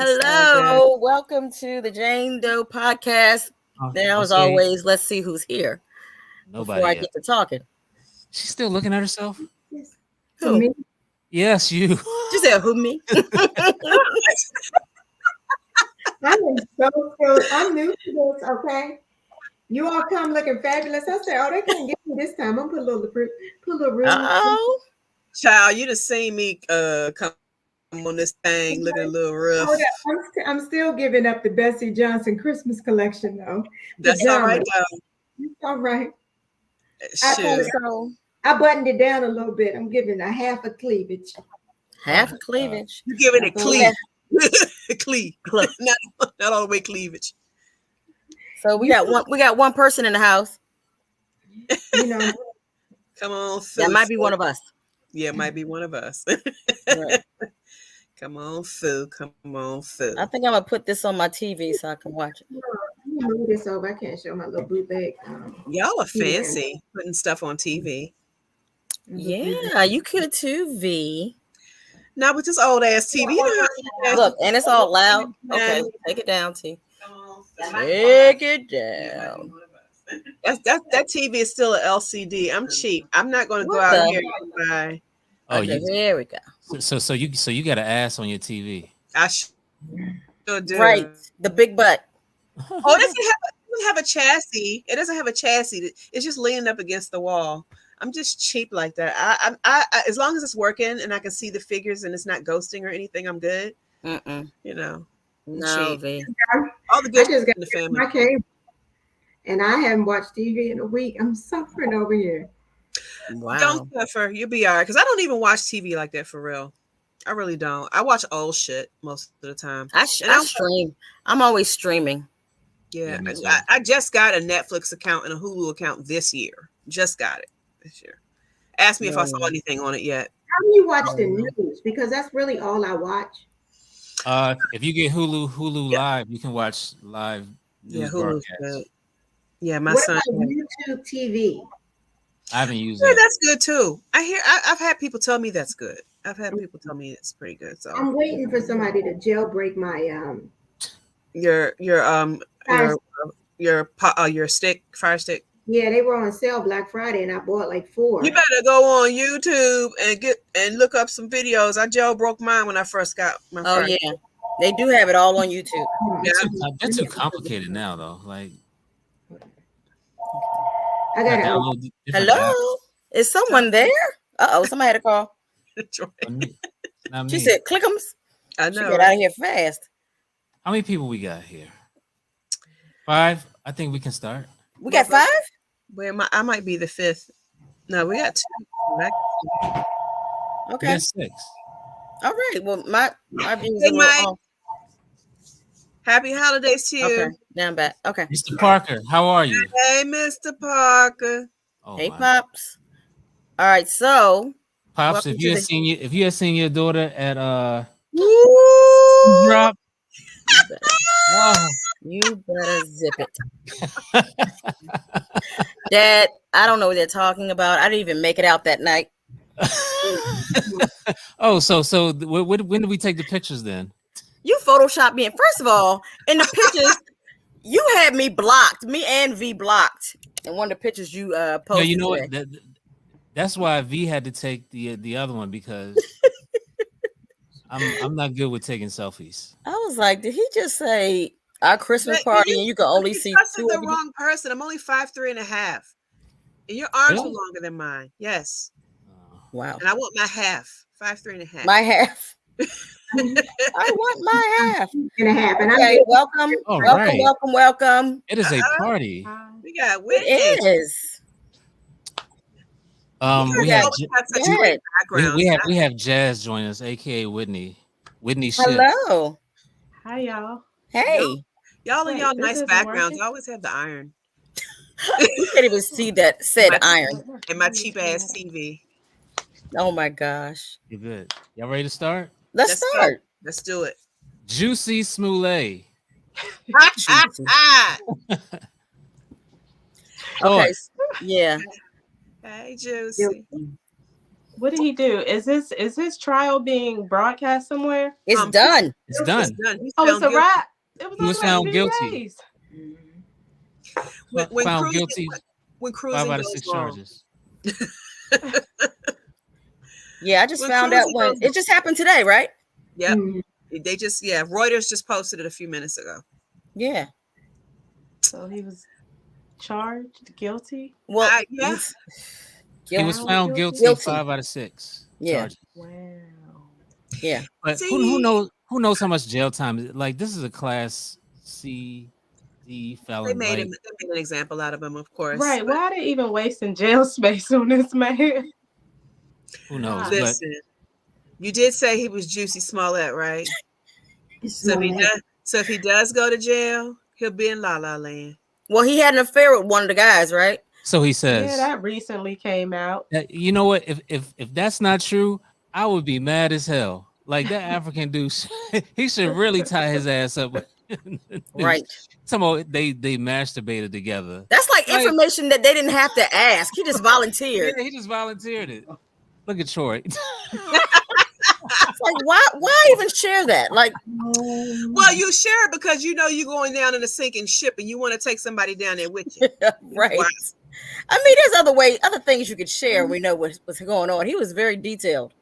Hello, welcome to the Jane Doe Podcast. Now, as always, let's see who's here. Before I get to talking. She's still looking at herself? Yes. Who? Me? Yes, you. She said, who, me? I'm new to this, okay? You all come looking fabulous. I said, oh, they can't get me this time. I'm put a little rouge. Oh, Child, you just seen me come on this thing looking a little rough. I'm still giving up the Bessie Johnson Christmas collection, though. That's all right, though. It's all right. Sure. I buttoned it down a little bit. I'm giving a half a cleavage. Half a cleavage. You're giving it cleave. Cleave. Not all the way cleavage. So we got one person in the house. You know. Come on, Phil. That might be one of us. Yeah, it might be one of us. Right. Come on, Phil. Come on, Phil. I think I'm gonna put this on my TV so I can watch it. I'm gonna move this over. I can't show my little bootleg. Y'all are fancy putting stuff on TV. Yeah, you could too, V. Not with this old ass TV. Look, and it's all loud. Okay, take it down, T. Take it down. That TV is still an LCD. I'm cheap. I'm not going to go out here and buy. Oh, okay, there we go. So you got an ass on your TV. I sure do. Right, the big butt. Oh, it doesn't have a chassis. It doesn't have a chassis. It's just leaning up against the wall. I'm just cheap like that. I as long as it's working and I can see the figures and it's not ghosting or anything, I'm good. You know. No, V. All the good in the family. My cable, and I haven't watched TV in a week. I'm suffering over here. Wow. Don't suffer. You'll be all right. Because I don't even watch TV like that for real. I really don't. I watch old shit most of the time. I stream. I'm always streaming. Yeah. I just got a Netflix account and a Hulu account this year. Just got it this year. Ask me if I saw anything on it yet. How do you watch the news? Because that's really all I watch. If you get Hulu Live, you can watch live news broadcasts. Yeah, my what son. About YouTube TV. I haven't used that. That's good too. I've had people tell me that's good. I've had people tell me it's pretty good. So I'm waiting for somebody to jailbreak my your stick, fire stick. Yeah, they were on sale Black Friday, and I bought like 4. You better go on YouTube and look up some videos. I jailbroke mine when I first got my. Oh yeah, they do have it all on YouTube. They're too complicated now, though. Like, I got it. Hello, is someone there? Somebody had a call. She said, "Clickums." I know. She got out of here fast. How many people we got here? 5. I think we can start. We got 5. Where I might be the 5th. No, we got 2. Okay. We got 6. All right. Well, my views are off. Happy holidays to you. Okay. Now I'm back. Okay. Mr. Parker, how are you? Hey, Mr. Parker. Oh, hey, Pops. All right. So, Pops, if you had seen your daughter at Woo! drop. You better zip it. Dad, I don't know what they're talking about. I didn't even make it out that night. So when did we take the pictures then? You photoshopped me. And first of all, in the pictures, you had me blocked. Me and V blocked. In one of the pictures you posted. No, you know what? That's why V had to take the other one because I'm not good with taking selfies. I was like, did he just say our Christmas party and you can only see 2 the wrong person? I'm only 5'3.5", and your arms are longer than mine. Yes. Wow. And I want my half. 5'3.5". My half. I want my half. And a half. And okay, welcome. Welcome. It is a party. We got it is. We have Jazz join us, aka Whitney. Whitney Shipp. Hello. Hi y'all. Hey. Y'all and y'all nice backgrounds. I always have the iron. You can't even see that said iron. And my cheap ass TV. Oh my gosh. You're good. Y'all ready to start? Let's start. Let's do it. Jussie Smollet. Okay. Yeah. Hey, Jussie. What did he do? Is his trial being broadcast somewhere? It's done. It's done. He's Oh, it's found a guilty. wrap. It was He was only like found 3 guilty. days. When Found cruising, guilty. when 5 cruising out of goes 6 wrong. charges. Yeah, I just When found out cruising when goes- it just happened today, right? Yep. Mhm. They just Reuters just posted it a few minutes ago. Yeah. So he was charged guilty. Well, Yeah. He was found Guilty. guilty 5 out of 6 Yeah. charges. Wow. Yeah. But See? who knows how much jail time? Like, this is a class C, D felon. They made like, an example out of him, of course. Right. Why are they even wasting jail space on this man? who knows? But Listen, you did say he was Jussie Smollet, right? So if he does go to jail, he'll be in La La Land. Well, he had an affair with one of the guys, right? so he Yeah, says. that recently came out. You know what? If that's not true, I would be mad as hell. Like, that African dude, he should really tie his ass up. Right. Somehow they masturbated together. That's like information that they didn't have to ask. He just volunteered. Yeah, he just volunteered it. Look at Troy. It's like, why even share that? Like, Well, you share it because you know you're going down in a sinking ship and you want to take somebody down there with you. right. Wow. I mean, there's other things you could share. We know what's going on. He was very detailed.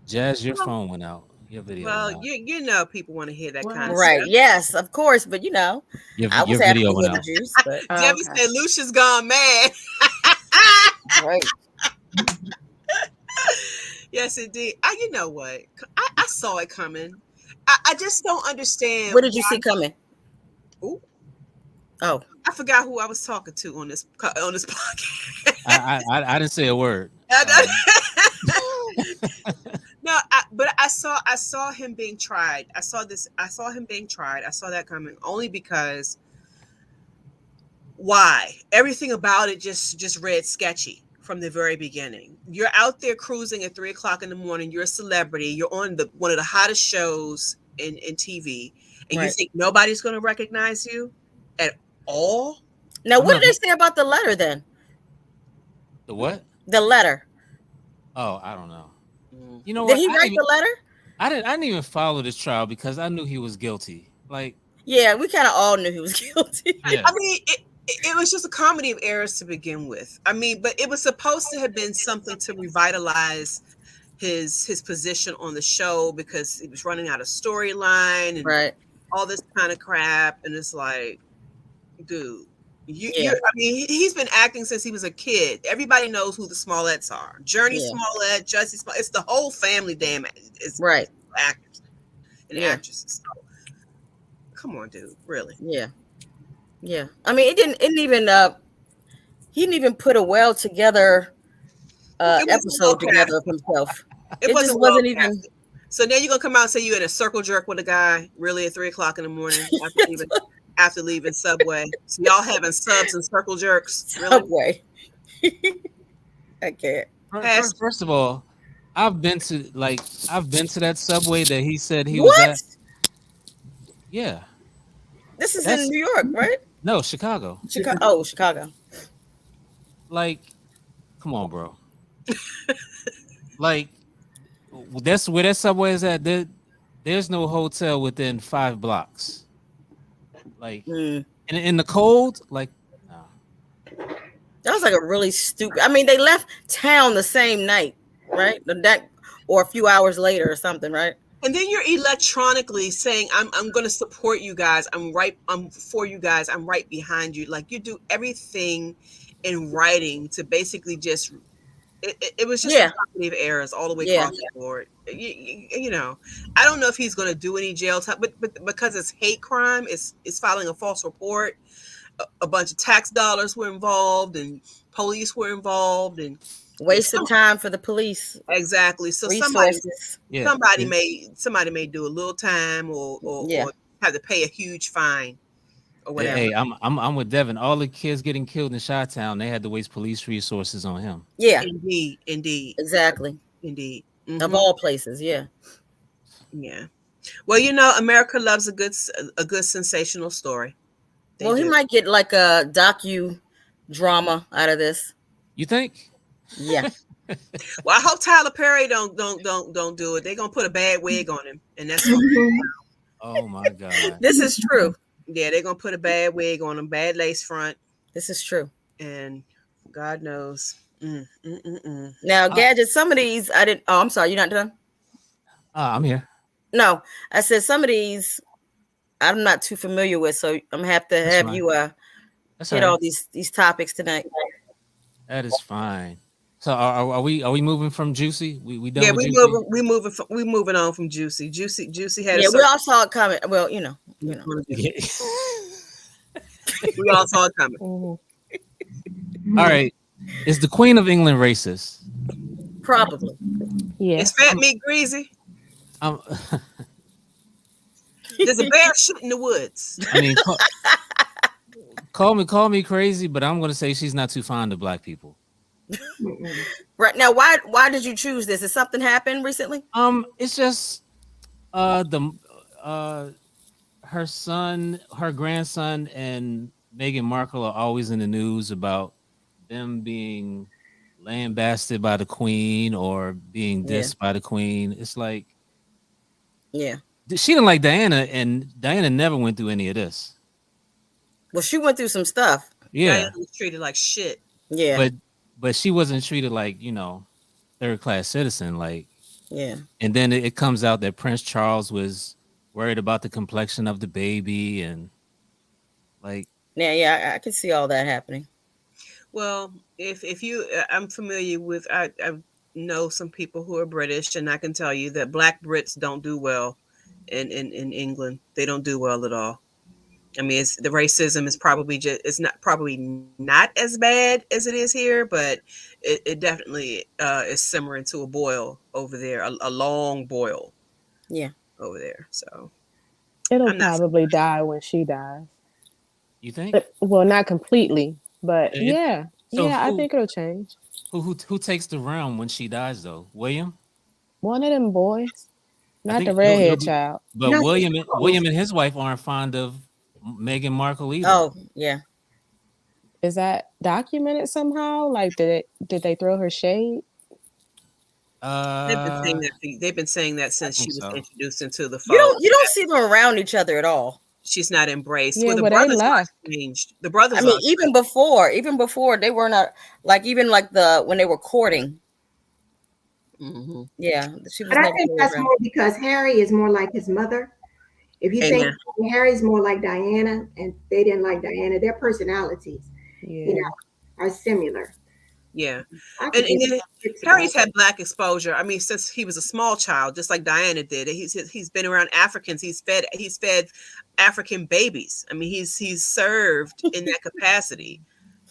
Jazz, your phone went out. Your video. Well, went out. you know people want to hear that kind of Right. stuff. Yes, of course. But I was your happy video to went hear the out. juice. But Debbie said Lucia's gone mad. right. Yes, indeed. You know what? I saw it coming. I just don't understand. What did you see coming? Ooh. Oh, I forgot who I was talking to on this podcast. I didn't say a word. No, but I saw him being tried. I saw him being tried. I saw that coming only because why? Everything about it just read sketchy from the very beginning. You're out there cruising at 3:00 in the morning. You're a celebrity. You're on one of the hottest shows in TV, and you think nobody's going to recognize you at all? now what did they say about the letter then? The what? The letter. Oh, I don't know. You know Did what? he write the letter? I didn't even follow this trial because I knew he was guilty. Like, yeah, we kind of all knew he was guilty. Yeah. I mean, it was just a comedy of errors to begin with. I mean, but it was supposed to have been something to revitalize his position on the show because he was running out of storyline and all this kind of crap. And it's like, dude, I mean, he's been acting since he was a kid. Everybody knows who the Smollets are. Journey Smollett, Jussie Smollett. It's the whole family, damn it. It's actors and actresses. So, come on, dude. Really? Yeah. Yeah. I mean, he didn't even put a well together episode together of himself. It just wasn't even. So now you're gonna come out and say you're in a circle jerk with a guy really at 3:00 in the morning after leaving Subway. So y'all having subs and circle jerks? Really? Subway. I can't. First of all, I've been to that Subway that he said he was at. Yeah. This is in New York, right? No, Chicago. Chicago. Like, come on, bro. Like, that's where that Subway is at. There's no hotel within 5 blocks. Like, in the cold, like, no. That was like a really stupid. I mean, they left town the same night, right? Or a few hours later or something, right? And then you're electronically saying, I'm going to support you guys. I'm for you guys. I'm right behind you. Like, you do everything in writing to basically just, it was just a company of errors all the way across the board. You know, I don't know if he's going to do any jail time, but because it's hate crime, it's filing a false report. A bunch of tax dollars were involved and police were involved and wasting time for the police. Exactly. So resources. somebody may do a little time or have to pay a huge fine or whatever. Hey, I'm with Devin. All the kids getting killed in Chi-Town, they had to waste police resources on him. Yeah. Indeed. Exactly. Indeed. Mm-hmm. Of all places, yeah. Yeah. Well, you know, America loves a good sensational story. He might get like a docu drama out of this. You think? Yeah. Well, I hope Tyler Perry don't do it. They're gonna put a bad wig on him, and that's gonna Oh my God. This is true. yeah, they're gonna put a bad wig on him, bad lace front, This is true. and God knows. Now, Gadget, some of these I didn't. Oh, I'm sorry. You're not done? I'm here. No, I said some of these I'm not too familiar with, so I'm gonna have to have you hit all these topics tonight. That is fine. So are we moving from Juicy? We done? Yeah, with we moving on from Juicy. Juicy had we all saw it coming. Well, you know. we all saw it coming. All right. Is the Queen of England racist? Probably. Yeah. Is fat meat greasy? There's a bear shit in the woods. I mean, call me crazy, but I'm gonna say she's not too fond of black people. Right now, why did you choose this? Did something happen recently? It's just her grandson, and Meghan Markle are always in the news about them being lambasted by the Queen or being dissed by the Queen. It's like, she didn't like Diana, and Diana never went through any of this. Well, she went through some stuff. Yeah, Diana was treated like shit. Yeah, but she wasn't treated like, third class citizen. Like, and then it comes out that Prince Charles was worried about the complexion of the baby, and like, I can see all that happening. Well, if you, I'm familiar with, I know some people who are British, and I can tell you that Black Brits don't do well in England. They don't do well at all. I mean, the racism is probably probably not as bad as it is here, but it definitely is simmering to a boil over there, a long boil. Yeah, over there. So it'll probably die when she dies. You think? Well, not completely. But I think it'll change. Who takes the realm when she dies, though? William? One of them boys, not the redhead child. But William and his wife aren't fond of Meghan Markle either. Oh, yeah. Is that documented somehow? Like, did they throw her shade? They've been saying that since she was introduced into the fold. You don't see them around each other at all. She's not embraced. Yeah, well, the but brothers left. changed. The brothers. I mean, even before they were not when they were courting. Mm-hmm. Yeah, she was. But I think that's more because Harry is more like his mother. If you think Harry's more like Diana, and they didn't like Diana, their personalities, are similar. Yeah, and Harry's had Black exposure. I mean, since he was a small child, just like Diana did. He's been around Africans. He's fed African babies. I mean, he's served in that capacity.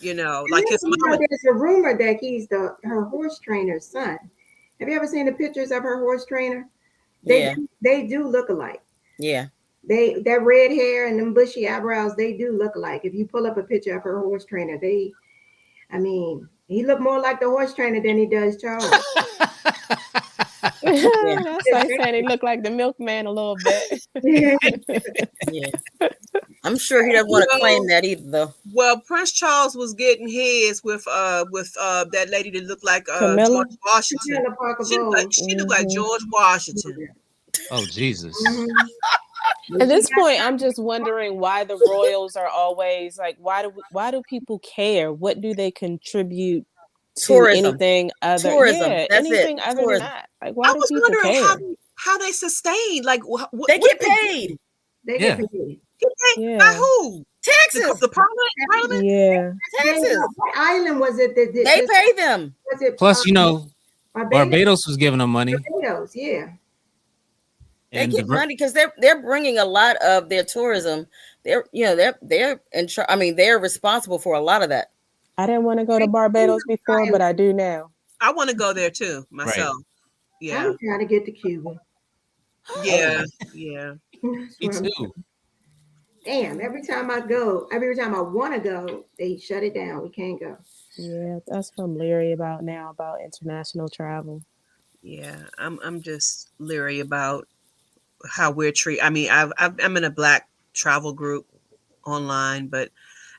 Like his mom. There's a rumor that he's her horse trainer's son. Have you ever seen the pictures of her horse trainer? They do look alike. Yeah. That red hair and them bushy eyebrows, they do look alike. If you pull up a picture of her horse trainer, he looked more like the horse trainer than he does Charles. That's like saying he looked like the milkman a little bit. Yeah. I'm sure he doesn't want to claim that either, though. Well, Prince Charles was getting his with that lady that looked like George Washington. She looked like George Washington. Oh, Jesus. Mm-hmm. At this point, I'm just wondering why the royals are always like, why do people care? What do they contribute to anything other? Tourism. Yeah, That's anything it. other Tourism. than that. Like, why I do was people wondering care? how they sustain. Like, they get paid. They get paid. Yeah. By who? Taxes. The parliament? Yeah. Taxes. What island was it that did? They pay them. Was it, Plus, Barbados was giving them money. Barbados, yeah. They get money because they're bringing a lot of their tourism. They're in charge. I mean, they're responsible for a lot of that. I didn't want to go to Barbados before, but I do now. I want to go there too myself. Right. Yeah, I'm trying to get to Cuba. Yeah. Me too. Damn, every time I want to go, they shut it down. We can't go. Yeah, that's what I'm leery about now, about international travel. Yeah, I'm just leery about how we're treated. I mean, I'm in a Black travel group online,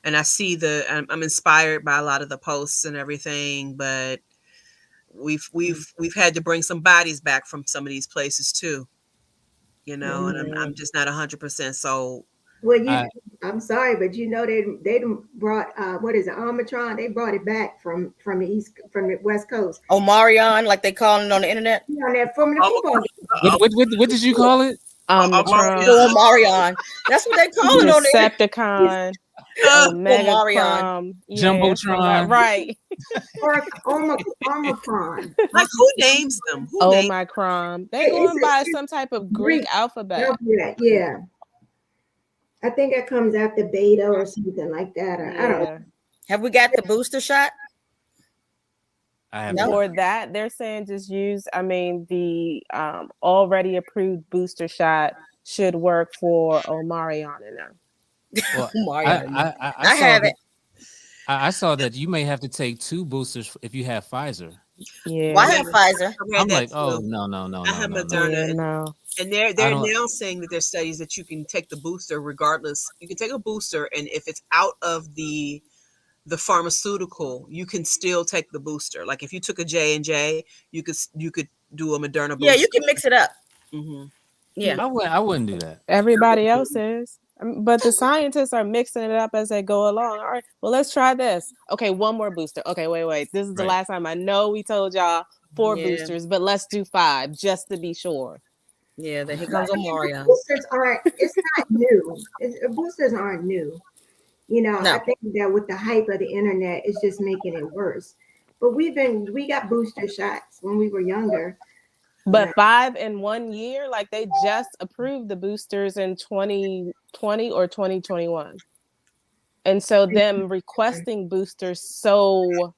and I see I'm inspired by a lot of the posts and everything, but we've had to bring some bodies back from some of these places too. And I'm just not 100% so. Well, I'm sorry, but they brought what is it, Omicron? They brought it back from the West Coast. Omarion, like they call it on the internet. From the football game. What did you call it? Omarion. That's what they call it on the Decepticon. Omarion. Jumbotron. Right. Or Omicron. Like who names them? Omicron. They're going by some type of Greek alphabet. Yeah. I think it comes after beta or something like that. I don't know. Have we got the booster shot? I have For that, they're saying just use. The already approved booster shot should work for Omarion now. Well, I have it. I saw that you may have to take 2 boosters if you have Pfizer. Yeah, well, I have Pfizer. I'm like, no. I have Moderna. No. And they're now saying that there's studies that you can take the booster regardless. You can take a booster, and if it's out of the pharmaceutical, you can still take the booster. Like if you took a J&J, you could do a Moderna booster. Yeah, you can mix it up. Mm-hmm. Yeah, I wouldn't do that. Everybody else is. But the scientists are mixing it up as they go along. All right, well, let's try this. Okay, 1 more booster. Okay, wait. This is the last time. I know we told y'all 4 boosters, but let's do 5 just to be sure. Yeah, then here comes Omarion. Boosters it's not new. Boosters aren't new. No. I think that with the hype of the internet, it's just making it worse. But we got booster shots when we were younger. But 5 in 1 year, like they just approved the boosters in 2020 or 2021. And so them requesting boosters so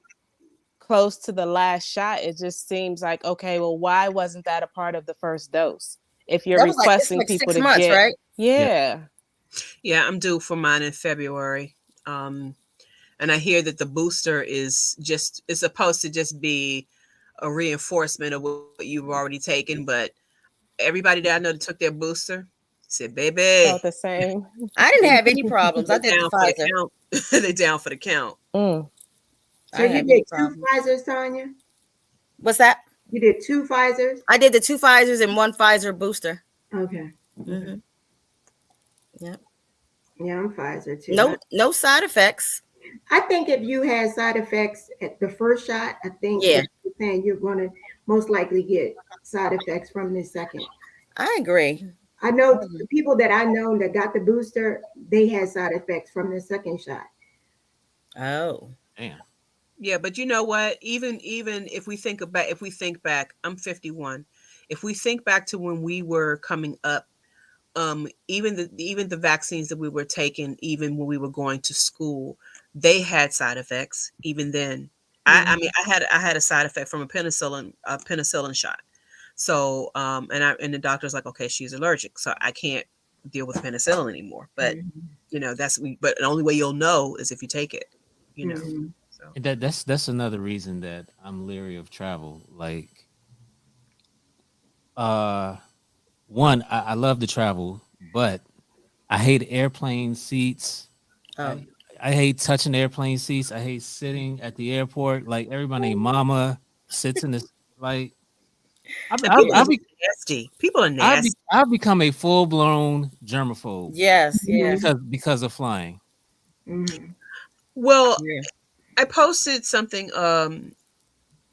close to the last shot, it just seems like, okay, well, why wasn't that a part of the first dose? If you're requesting people to get, right? Yeah. Yeah, I'm due for mine in February. And I hear that the booster is supposed to just be a reinforcement of what you've already taken. But everybody that I know that took their booster said, baby, felt the same. I didn't have any problems. I did the Pfizer. They down for the count. So you did 2 Pfizers, Tanya? What's that? You did 2 Pfizers? I did the 2 Pfizers and 1 Pfizer booster. Okay. Mm-hmm. Yeah. Yeah, I'm Pfizer too. No side effects. I think if you had side effects at the first shot, I think you're going to most likely get side effects from the second. I agree. I know the people that I know that got the booster, they had side effects from the second shot. Oh, damn. Yeah, but you know what? Even if we think back, I'm 51. If we think back to when we were coming up, even the vaccines that we were taking, even when we were going to school, they had side effects. Even then, I had a side effect from a penicillin shot. So, and the doctor's like, okay, she's allergic, so I can't deal with penicillin anymore. But but the only way you'll know is if you take it. So that's another reason that I'm leery of travel. Like, one, I love to travel, but I hate airplane seats. I hate touching airplane seats. I hate sitting at the airport. Like everybody named Mama sits in this. Like, people are nasty. I've become a full blown germaphobe. Yes. Because of flying. Mm-hmm. Well, I posted something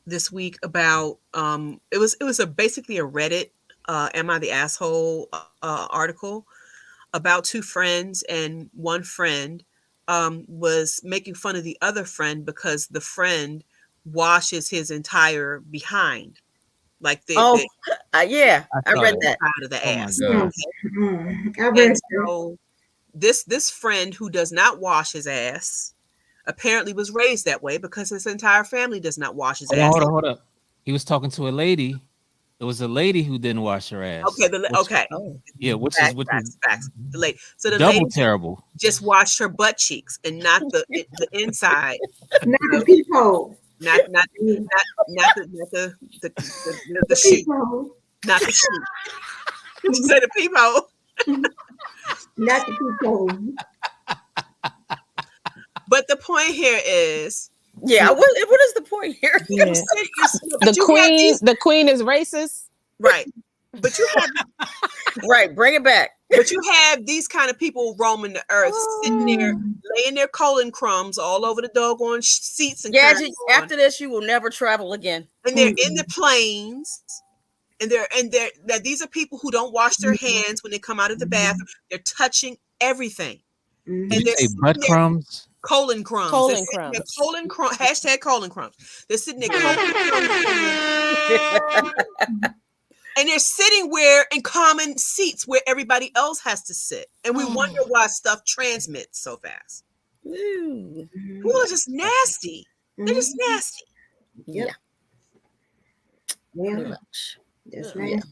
this week about it was basically a Reddit Am I the Asshole article about 2 friends, and one friend was making fun of the other friend because the friend washes his entire behind. Like I read that out of the ass. I read so this friend who does not wash his ass apparently was raised that way because his entire family does not wash his ass. Hold up. He was talking to a lady. It was a lady who didn't wash her ass. Okay. Yeah, which is facts. The lady. So the double lady terrible. Just washed her butt cheeks and not the inside. Not the peephole. Not the sheet. Not the sheet. You said the peephole. Not the peephole. But the point here is Yeah, what is the point here? Yeah. The queen is racist. Right. But you have right, bring it back. But you have these kind of people roaming the earth, sitting there, laying their colon crumbs all over the doggone seats and after this, you will never travel again. And they're in the planes, and they're these are people who don't wash their hands when they come out of the bathroom. They're touching everything. And they're breadcrumbs. Colon crumbs. Colon crumbs. Hashtag colon crumbs. They're sitting there. Colon crumbs. And they're sitting in common seats where everybody else has to sit. And we wonder why stuff transmits so fast. People are just nasty. They're just nasty. Yeah. Pretty much. That's right.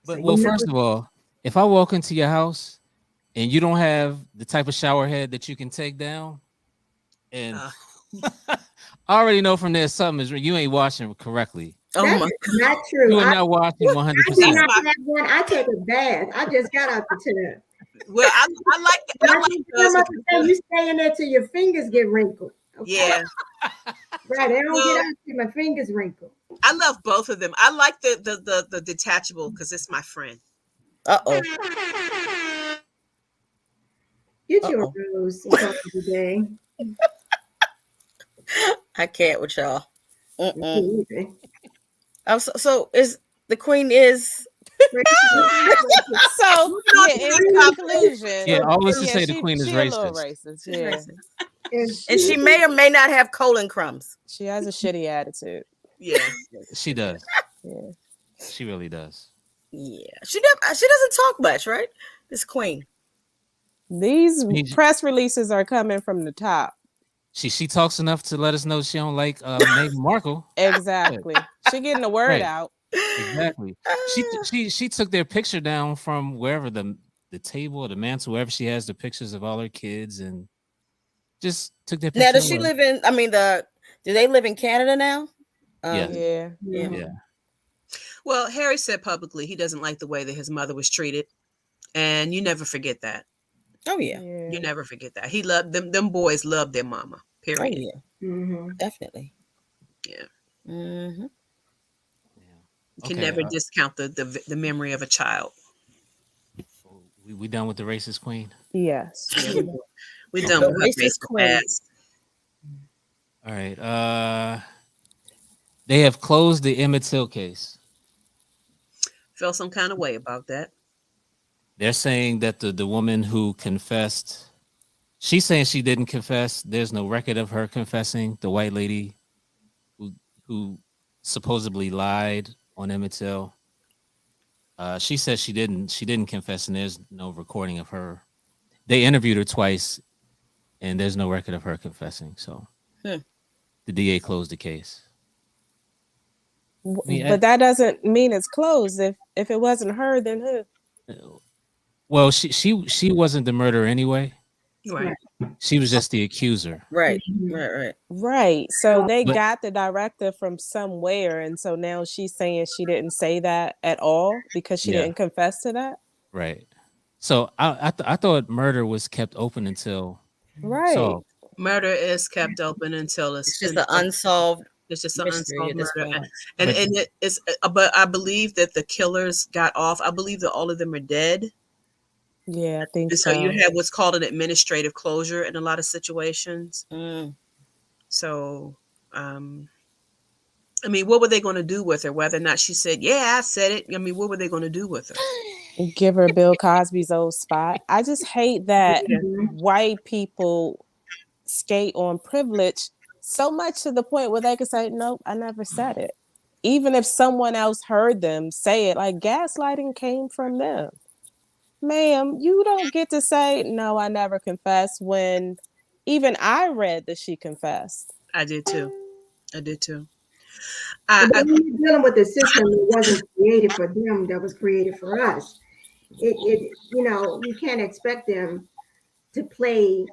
But well, first of all, if I walk into your house and you don't have the type of shower head that you can take down, and I already know from there something is you ain't washing correctly. That's not true. You are not washing 100%. I do not have one. I take a bath. I just got out the tub. Well, I like that. You stay in there till your fingers get wrinkled. Okay? Yeah. Right. They don't get out till my fingers wrinkled. I love both of them. I like the detachable because it's my friend. Uh-oh. Get your rose today. I can't with y'all. So is the queen is so in conclusion, always to say the queen is racist. Yeah, and she may or may not have colon crumbs. She has a shitty attitude. Yeah, she does. Yeah, she really does. Yeah, she doesn't talk much, right? This queen. These press releases are coming from the top. She talks enough to let us know she don't like Meghan Markle. Exactly. She getting the word out. Exactly. She took their picture down from wherever the table or the mantle, wherever she has the pictures of all her kids, and just took their picture. Now, does she live in? I mean, do they live in Canada now? Yeah. Well, Harry said publicly he doesn't like the way that his mother was treated, and you never forget that. Oh yeah. You never forget that. He loved them. Them boys loved their mama. Period. Oh yeah. Definitely. Yeah. Mm-hmm. You can never discount the memory of a child. We done with the racist queen? Yes. We done with the racist queen. All right. They have closed the Emmitt Till case. Felt some kind of way about that. They're saying that the woman who confessed, she's saying she didn't confess. There's no record of her confessing. The white lady who supposedly lied on Emmitt Till. She says she didn't confess, and there's no recording of her. They interviewed her twice, and there's no record of her confessing. So the DA closed the case. But that doesn't mean it's closed. If it wasn't her, then who? Well, she wasn't the murderer anyway. Right. She was just the accuser. Right. So they got the directive from somewhere, and so now she's saying she didn't say that at all because she didn't confess to that. Right. So I thought murder was kept open until solved. Murder is kept open until it's just an unsolved. It's just an unsolved murder, and it is. But I believe that the killers got off. I believe that all of them are dead. Yeah, I think so. You have what's called an administrative closure in a lot of situations. So, I mean, what were they going to do with her? Whether or not she said, "Yeah, I said it." I mean, what were they going to do with her? Give her Bill Cosby's old spot. I just hate that white people skate on privilege so much to the point where they can say, "Nope, I never said it," even if someone else heard them say it. Like gaslighting came from them. Ma'am, you don't get to say, "No, I never confessed," when even I read that she confessed. I did too. When you're dealing with a system that wasn't created for them, that was created for us, you can't expect them to play,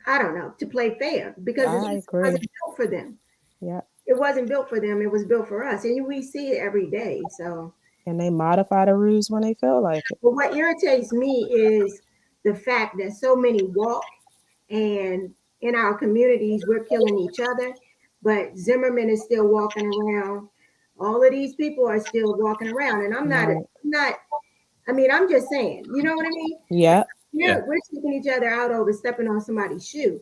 to play fair because it wasn't built for them. Yeah. It wasn't built for them. It was built for us. And we see it every day. So. And they modify the rules when they feel like it. But what irritates me is the fact that so many walk and in our communities, we're killing each other, but Zimmerman is still walking around. All of these people are still walking around, and I'm not. Right. I'm not. I mean, I'm just saying. You know what I mean? Yep. We're taking each other out over stepping on somebody's shoe.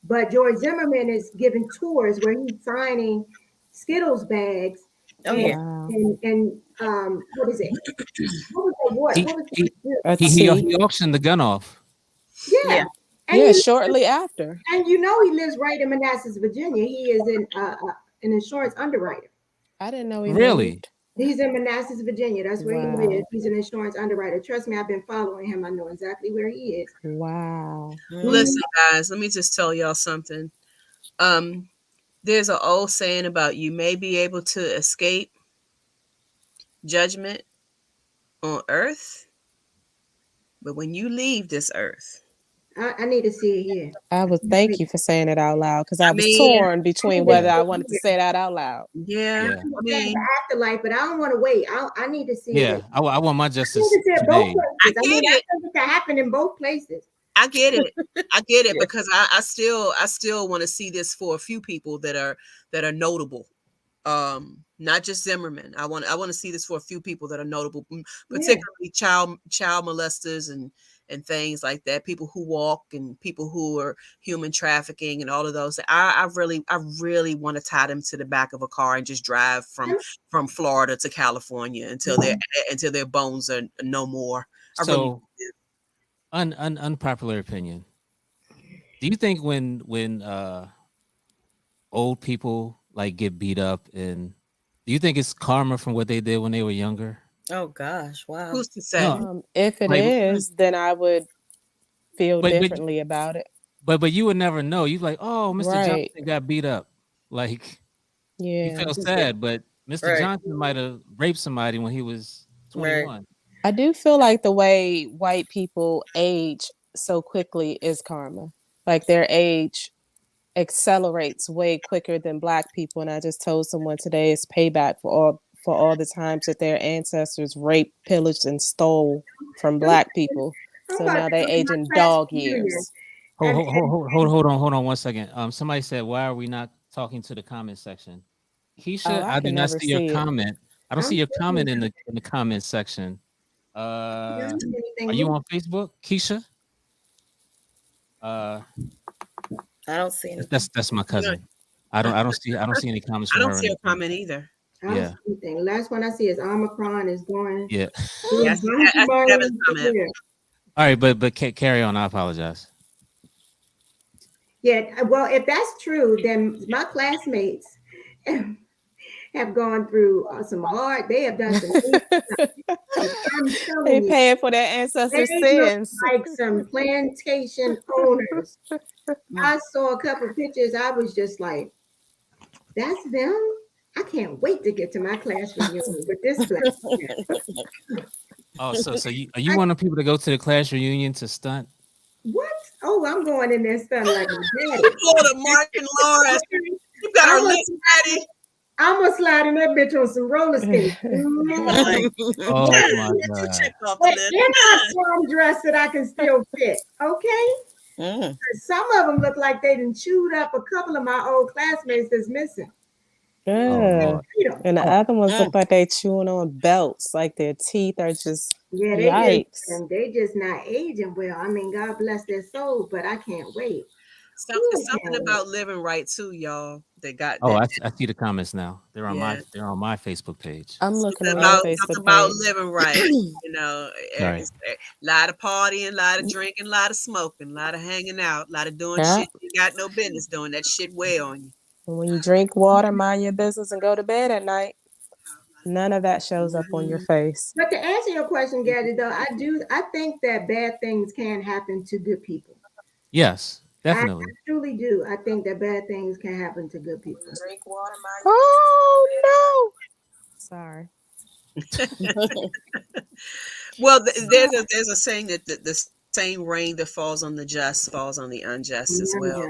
But George Zimmerman is giving tours where he's signing Skittles bags. Oh, and, yeah. Wow. and what is it? What was the what? He, What was he, the A he, T. he auctioned the gun off. yeah. Yeah. And Yeah, he, shortly after. and you know he lives right in Manassas, Virginia. He is an insurance underwriter. I didn't know he Really? moved. He's in Manassas, Virginia. That's where Wow. he lives. He's an insurance underwriter. Trust me, I've been following him. I know exactly where he is. Wow. Listen, guys, let me just tell y'all something. There's an old saying about you may be able to escape judgment on earth, but when you leave this earth, I need to see it here. I would thank you for saying it out loud because I was mean, torn between whether I wanted to say that out loud. yeah, Yeah. I mean, The afterlife, but I don't want to wait. I need to see Yeah, it. I want my I justice need to see it both today. places. I mean, get that it. doesn't happen in both places. I get it. I get it Yeah. because I still want to see this for a few people that are notable. Not just Zimmerman. I want to see this for a few people that are notable, particularly child molesters and things like that. People who walk and people who are human trafficking and all of those. I really want to tie them to the back of a car and just drive from Florida to California until their bones are no more. I really So, unpopular opinion. Do you think when old people like get beat up, and do you think it's karma from what they did when they were younger? Oh gosh, wow. who's to say? No, If it Like- is, then I would feel But- differently about it. but you would never know. You like, oh, Mr. Right. Johnson got beat up. Like you Yeah. feel sad, but Mr. Right. Johnson might have raped somebody when he was 21. I do feel like the way white people age so quickly is karma. Like their age accelerates way quicker than black people. And I just told someone today it's payback for all the times that their ancestors raped, pillaged, and stole from black people. So now they age in dog years. Hold on 1 second. Somebody said, why are we not talking to the comment section? Keisha, Oh, I I did can not never see your see it. comment. I don't see your comment in the comment section. Are you on Facebook, Keisha? I don't see anything. That's my cousin. I don't see any comments I from don't her. see a comment either. I don't see anything. Last one I see is Omicron is going. Yeah. That's Kevin's comment. All right, but carry on. I apologize. Yeah, well, if that's true, then my classmates have gone through some hard. They have done some. I'm telling They you, paying for their ancestors' they sins. look like some plantation owners. I saw a couple of pictures. I was just like, "That's them." I can't wait to get to my class reunion with this class. Oh, so are you one of the people to go to the class reunion to stunt? What? Oh, I'm going in there stunned like a daddy. Florida, Mark and Lawrence. You got our list ready. I'm gonna slide in that bitch on some roller skates. Oh my God. But in my prom dress that I can still fit, okay? Some of them look like they done chewed up a couple of my old classmates that's missing. Yeah. And the other ones look like they chewing on belts, like their teeth are just yikes. They just not aging well. I mean, God bless their soul, but I can't wait. Something about living right too, y'all. They got. Oh, I see the comments now. They're on my Facebook page. I'm looking something on about, Facebook something about page. living right. You know, Sorry. it's a lot of partying, a lot of drinking, a lot of smoking, a lot of hanging out, a lot of doing Yeah. shit you got no business doing. That shit weigh on you. And when you drink water, mind your business, and go to bed at night, none of that shows up on your face. But to answer your question, Gaddy, though, I think that bad things can happen to good people. Yes, definitely. I truly do. I think that bad things can happen to good people. Drink water, Oh no! Sorry. Well, there's a saying that the same rain that falls on the just falls on the unjust as well.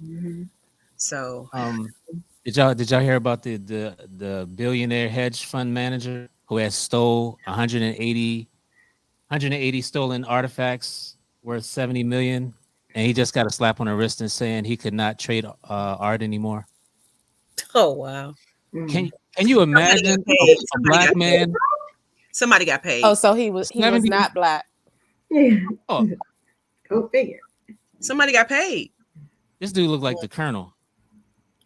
Mm-hmm. So, did y'all hear about the billionaire hedge fund manager who has stole 180 stolen artifacts worth $70 million and he just got a slap on the wrist and saying he could not trade art anymore. Oh wow. Can you imagine a black man? Somebody got paid. Oh, so he was not black. Yeah. Oh, Go figure. Somebody got paid. this dude looked like the Colonel.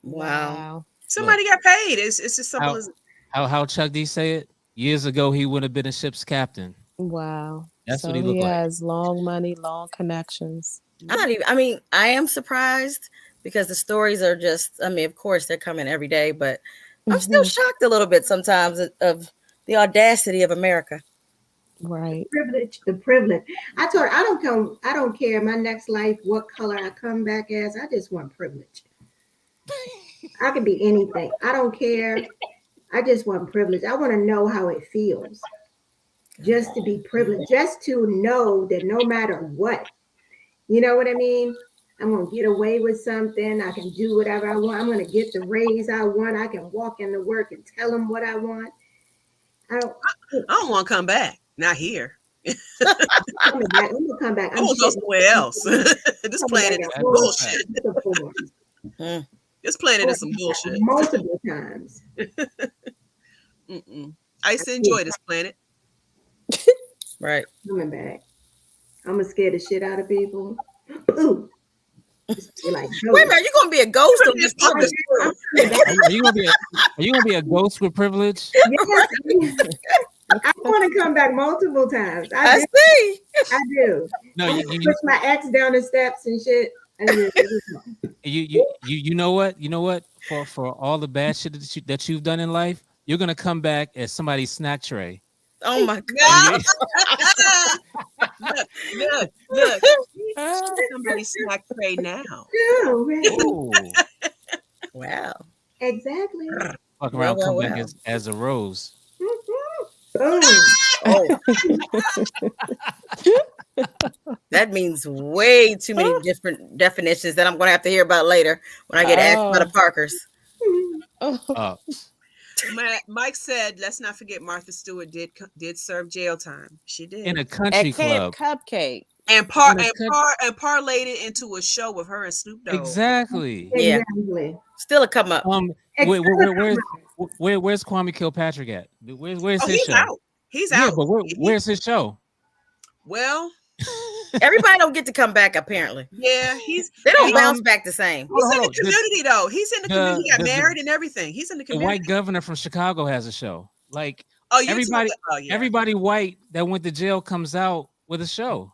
Wow. Somebody got paid. It's just simple as how Chuck D say it. Years ago, he would have been a ship's captain. Wow. That's so what he looked he like. has long money, long connections. I am surprised because the stories are just, I mean, of course they're coming every day, but I'm still shocked a little bit sometimes of the audacity of America. Right. The privilege. I told her, I don't care my next life what color I come back as. I just want privilege. I can be anything. I don't care. I just want privilege. I want to know how it feels. Just to be privileged, just to know that no matter what, you know what I mean? I'm going to get away with something. I can do whatever I want. I'm going to get the raise I want. I can walk into work and tell them what I want. I don't want to come back. Not here. I'm going to come back. I'm going to go somewhere else. This planet is bullshit. This planet is some bullshit. Multiple times. I used to enjoy this planet. Right. Coming back. I'm going to scare the shit out of people. Ooh. Like, no. Wait a minute, you gonna be a ghost of this public? Are you gonna be a ghost with privilege? Yes. I want to come back multiple times. I see. I do. No, you push my ex down the steps and shit. You know what? You know what? For all the bad shit that you've done in life, you're gonna come back as somebody's snack tray. Oh my God. Look. Somebody's snack tray now. Oh, wow. Exactly. Fuck around, come back as a rose. Boom. Oh. That means way too many different definitions that I'm going to have to hear about later when I get asked about the Parkers. Mike said, "Let's not forget Martha Stewart did serve jail time. She did in a country club, Cupcake, and parlayed it into a show with her and Snoop Dogg. Exactly. Yeah. Still a come up. Where's Kwame Kilpatrick at? Where's his show? Out. He's out. But where's his show? Well, everybody don't get to come back. Apparently, yeah. They don't bounce back the same. He's in the community though. He's in the community. He got married and everything. He's in the community. The white governor from Chicago has a show. Like everybody white that went to jail comes out with a show.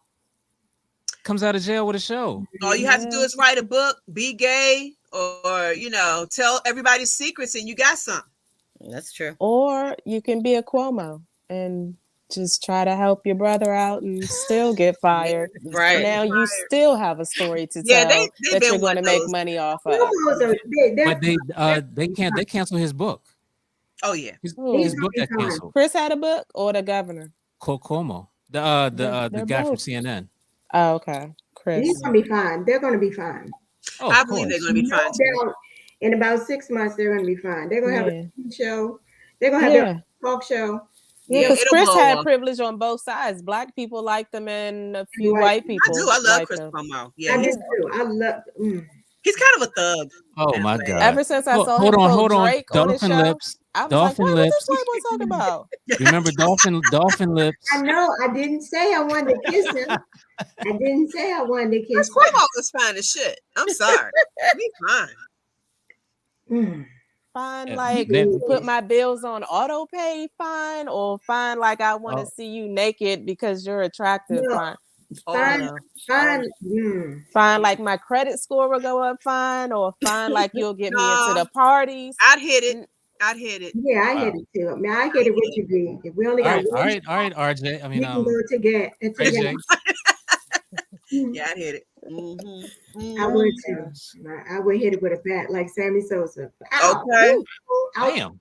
Comes out of jail with a show. All you have to do is write a book, be gay, or tell everybody's secrets, and you got something. That's true. Or you can be a Cuomo and just try to help your brother out and still get fired. Right. Now you still have a story to tell that you're going to make money off of. But they cancel his book. Oh yeah. His book got canceled. Chris had a book or the governor? Cuomo. The guy from CNN. Oh, okay. Chris. He's gonna be fine. They're gonna be fine. Oh, I believe they're gonna be fine. In about 6 months, they're gonna be fine. They're gonna have a show. They're gonna have their talk show. Yeah, because Chris had privilege on both sides. Black people liked them, and a few white people. I love Chris Cuomo. Yeah, I do too. I love. He's kind of a thug. Oh my God! Ever since I saw him hold on, Drake Dolphin on the show, Lips. I was Dolphin like, Lips. What is this talking about? Remember Dolphin Lips? I know. I didn't say I wanted to kiss him. I didn't say I wanted to kiss him. Cuomo was fine as shit. I'm sorry. Be fine. Fine, like put my bills on auto pay, fine, or fine, like I want to see you naked because you're attractive, fine. Fine, like my credit score will go up, fine, or fine, like you'll get me into the parties. I'd hit it. Yeah, I hit it too. I mean, I hit it with you, B. If we only got all right, RJ. I mean, we can go together. Yeah, I'd hit it. Mm-hmm. I would too. I would hit it with a bat like Sammy Sosa. Okay. Damn.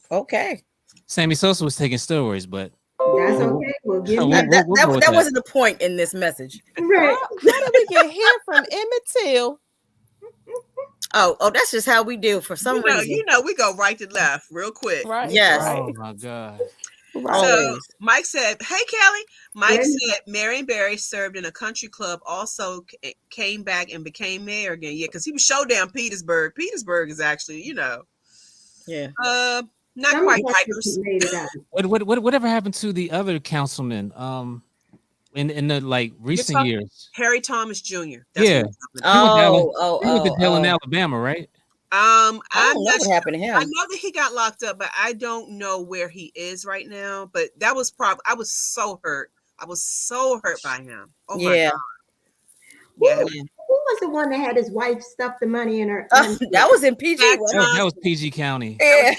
Okay. Sammy Sosa was taking steroids, but that's okay. We'll give that wasn't the point in this message. Right. How did we get here from Emmitt Till? Oh, that's just how we do for some reason. We go right to left real quick. Right. Yes. Oh my God. So Mike said, "Hey Kelly." Mike said Marion Barry served in a country club, also came back and became mayor again. Yeah, because he was showed down Petersburg. Petersburg is actually, not quite Rikers. Whatever happened to the other councilman? In the recent years, Harry Thomas Jr. That's he went to jail in Alabama, right? I'm not what happened to him. I know that he got locked up, but I don't know where he is right now. But that was I was so hurt. I was so hurt by him. Oh my God. Yeah. Who was the one that had his wife stuff the money in her? That was in PG. That was PG County. Yeah.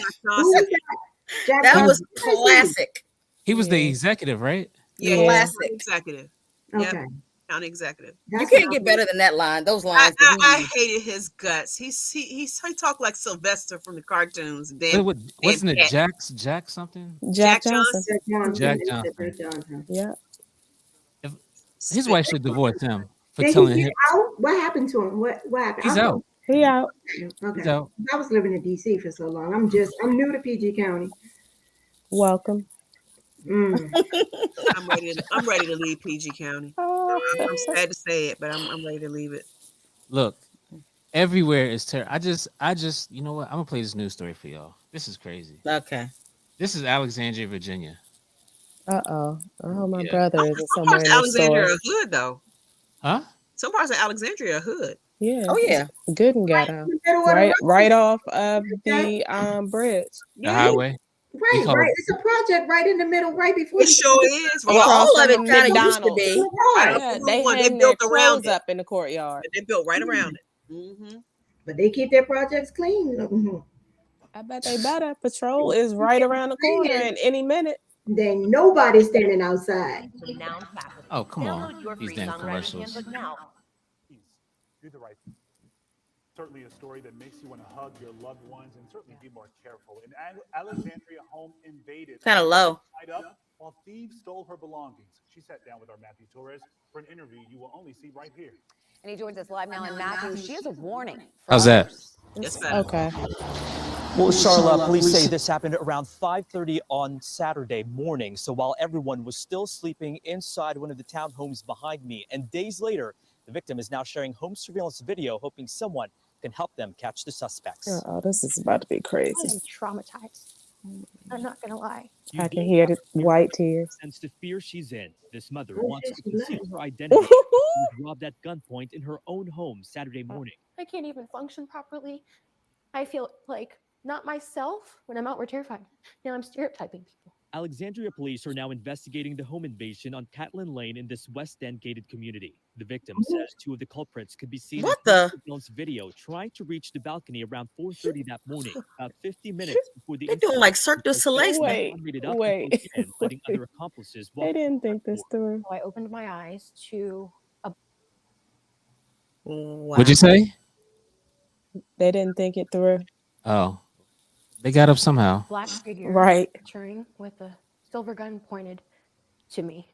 That was classic. He was the executive, right? Yeah, classic executive. Okay. Yep. County executive. You can't get better than that line. Those lines. I hated his guts. He talked like Sylvester from the cartoons. Wasn't it Jack something? Jack Johnson. Jack Johnson. Yeah. His wife should divorce him for Did telling he him. Out? What happened to him? What happened? He's out. He out. Okay. He's out. I was living in DC for so long. I'm new to PG County. Welcome. I'm ready to leave PG County. I'm sad to say it, but I'm ready to leave it. Look, everywhere is terrible. I just, you know what? I'm gonna play this news story for y'all. This is crazy. Okay. This is Alexandria, Virginia. Oh, my brother is somewhere in Alexandria the store. Hood, though. Huh? Some parts of Alexandria are hood. Yeah. Oh yeah. Good and ghetto. Right off of the bridge. The highway. Right. It's a project right in the middle, right before. It sure is. Well, all of it kind of used to be. Yeah, they built around up in the courtyard. They built right around it. Mm-hmm. But they keep their projects clean. Mm-hmm. I bet they better. Patrol is right around the corner in any minute. Then nobody's standing outside. Oh, come on. These damn commercials. Do the right thing. Certainly a story that makes you want to hug your loved ones and certainly be more careful. An Alexandria home invaded. Kind of low. Up while thieves stole her belongings. She sat down with our Matthew Torres for an interview you will only see right here. And he joins us live now. And Matthew, she has a warning. How's that? Okay. Well, Charlotte, police say this happened around 5:30 on Saturday morning. So while everyone was still sleeping inside one of the townhomes behind me, and days later, the victim is now sharing home surveillance video, hoping someone can help them catch the suspects. Oh, this is about to be crazy. I am traumatized. I'm not gonna lie. I can hear the white tears. Sense the fear she's in. This mother wants to conceal her identity. She was robbed at gunpoint in her own home Saturday morning. I can't even function properly. I feel like not myself when I'm out. We're terrified. Now I'm stereotyping people. Alexandria police are now investigating the home invasion on Catlin Lane in this West End gated community. The victim says two of the culprits could be seen in surveillance video trying to reach the balcony around 4:30 that morning, about 50 minutes before the. They're doing like Cirque du Soleil. Wait. Letting other accomplices. They didn't think this through. So I opened my eyes to a. Wow. What'd you say? They didn't think it through. Oh, they got up somehow. Black figure, right? Turning with a silver gun pointed to me.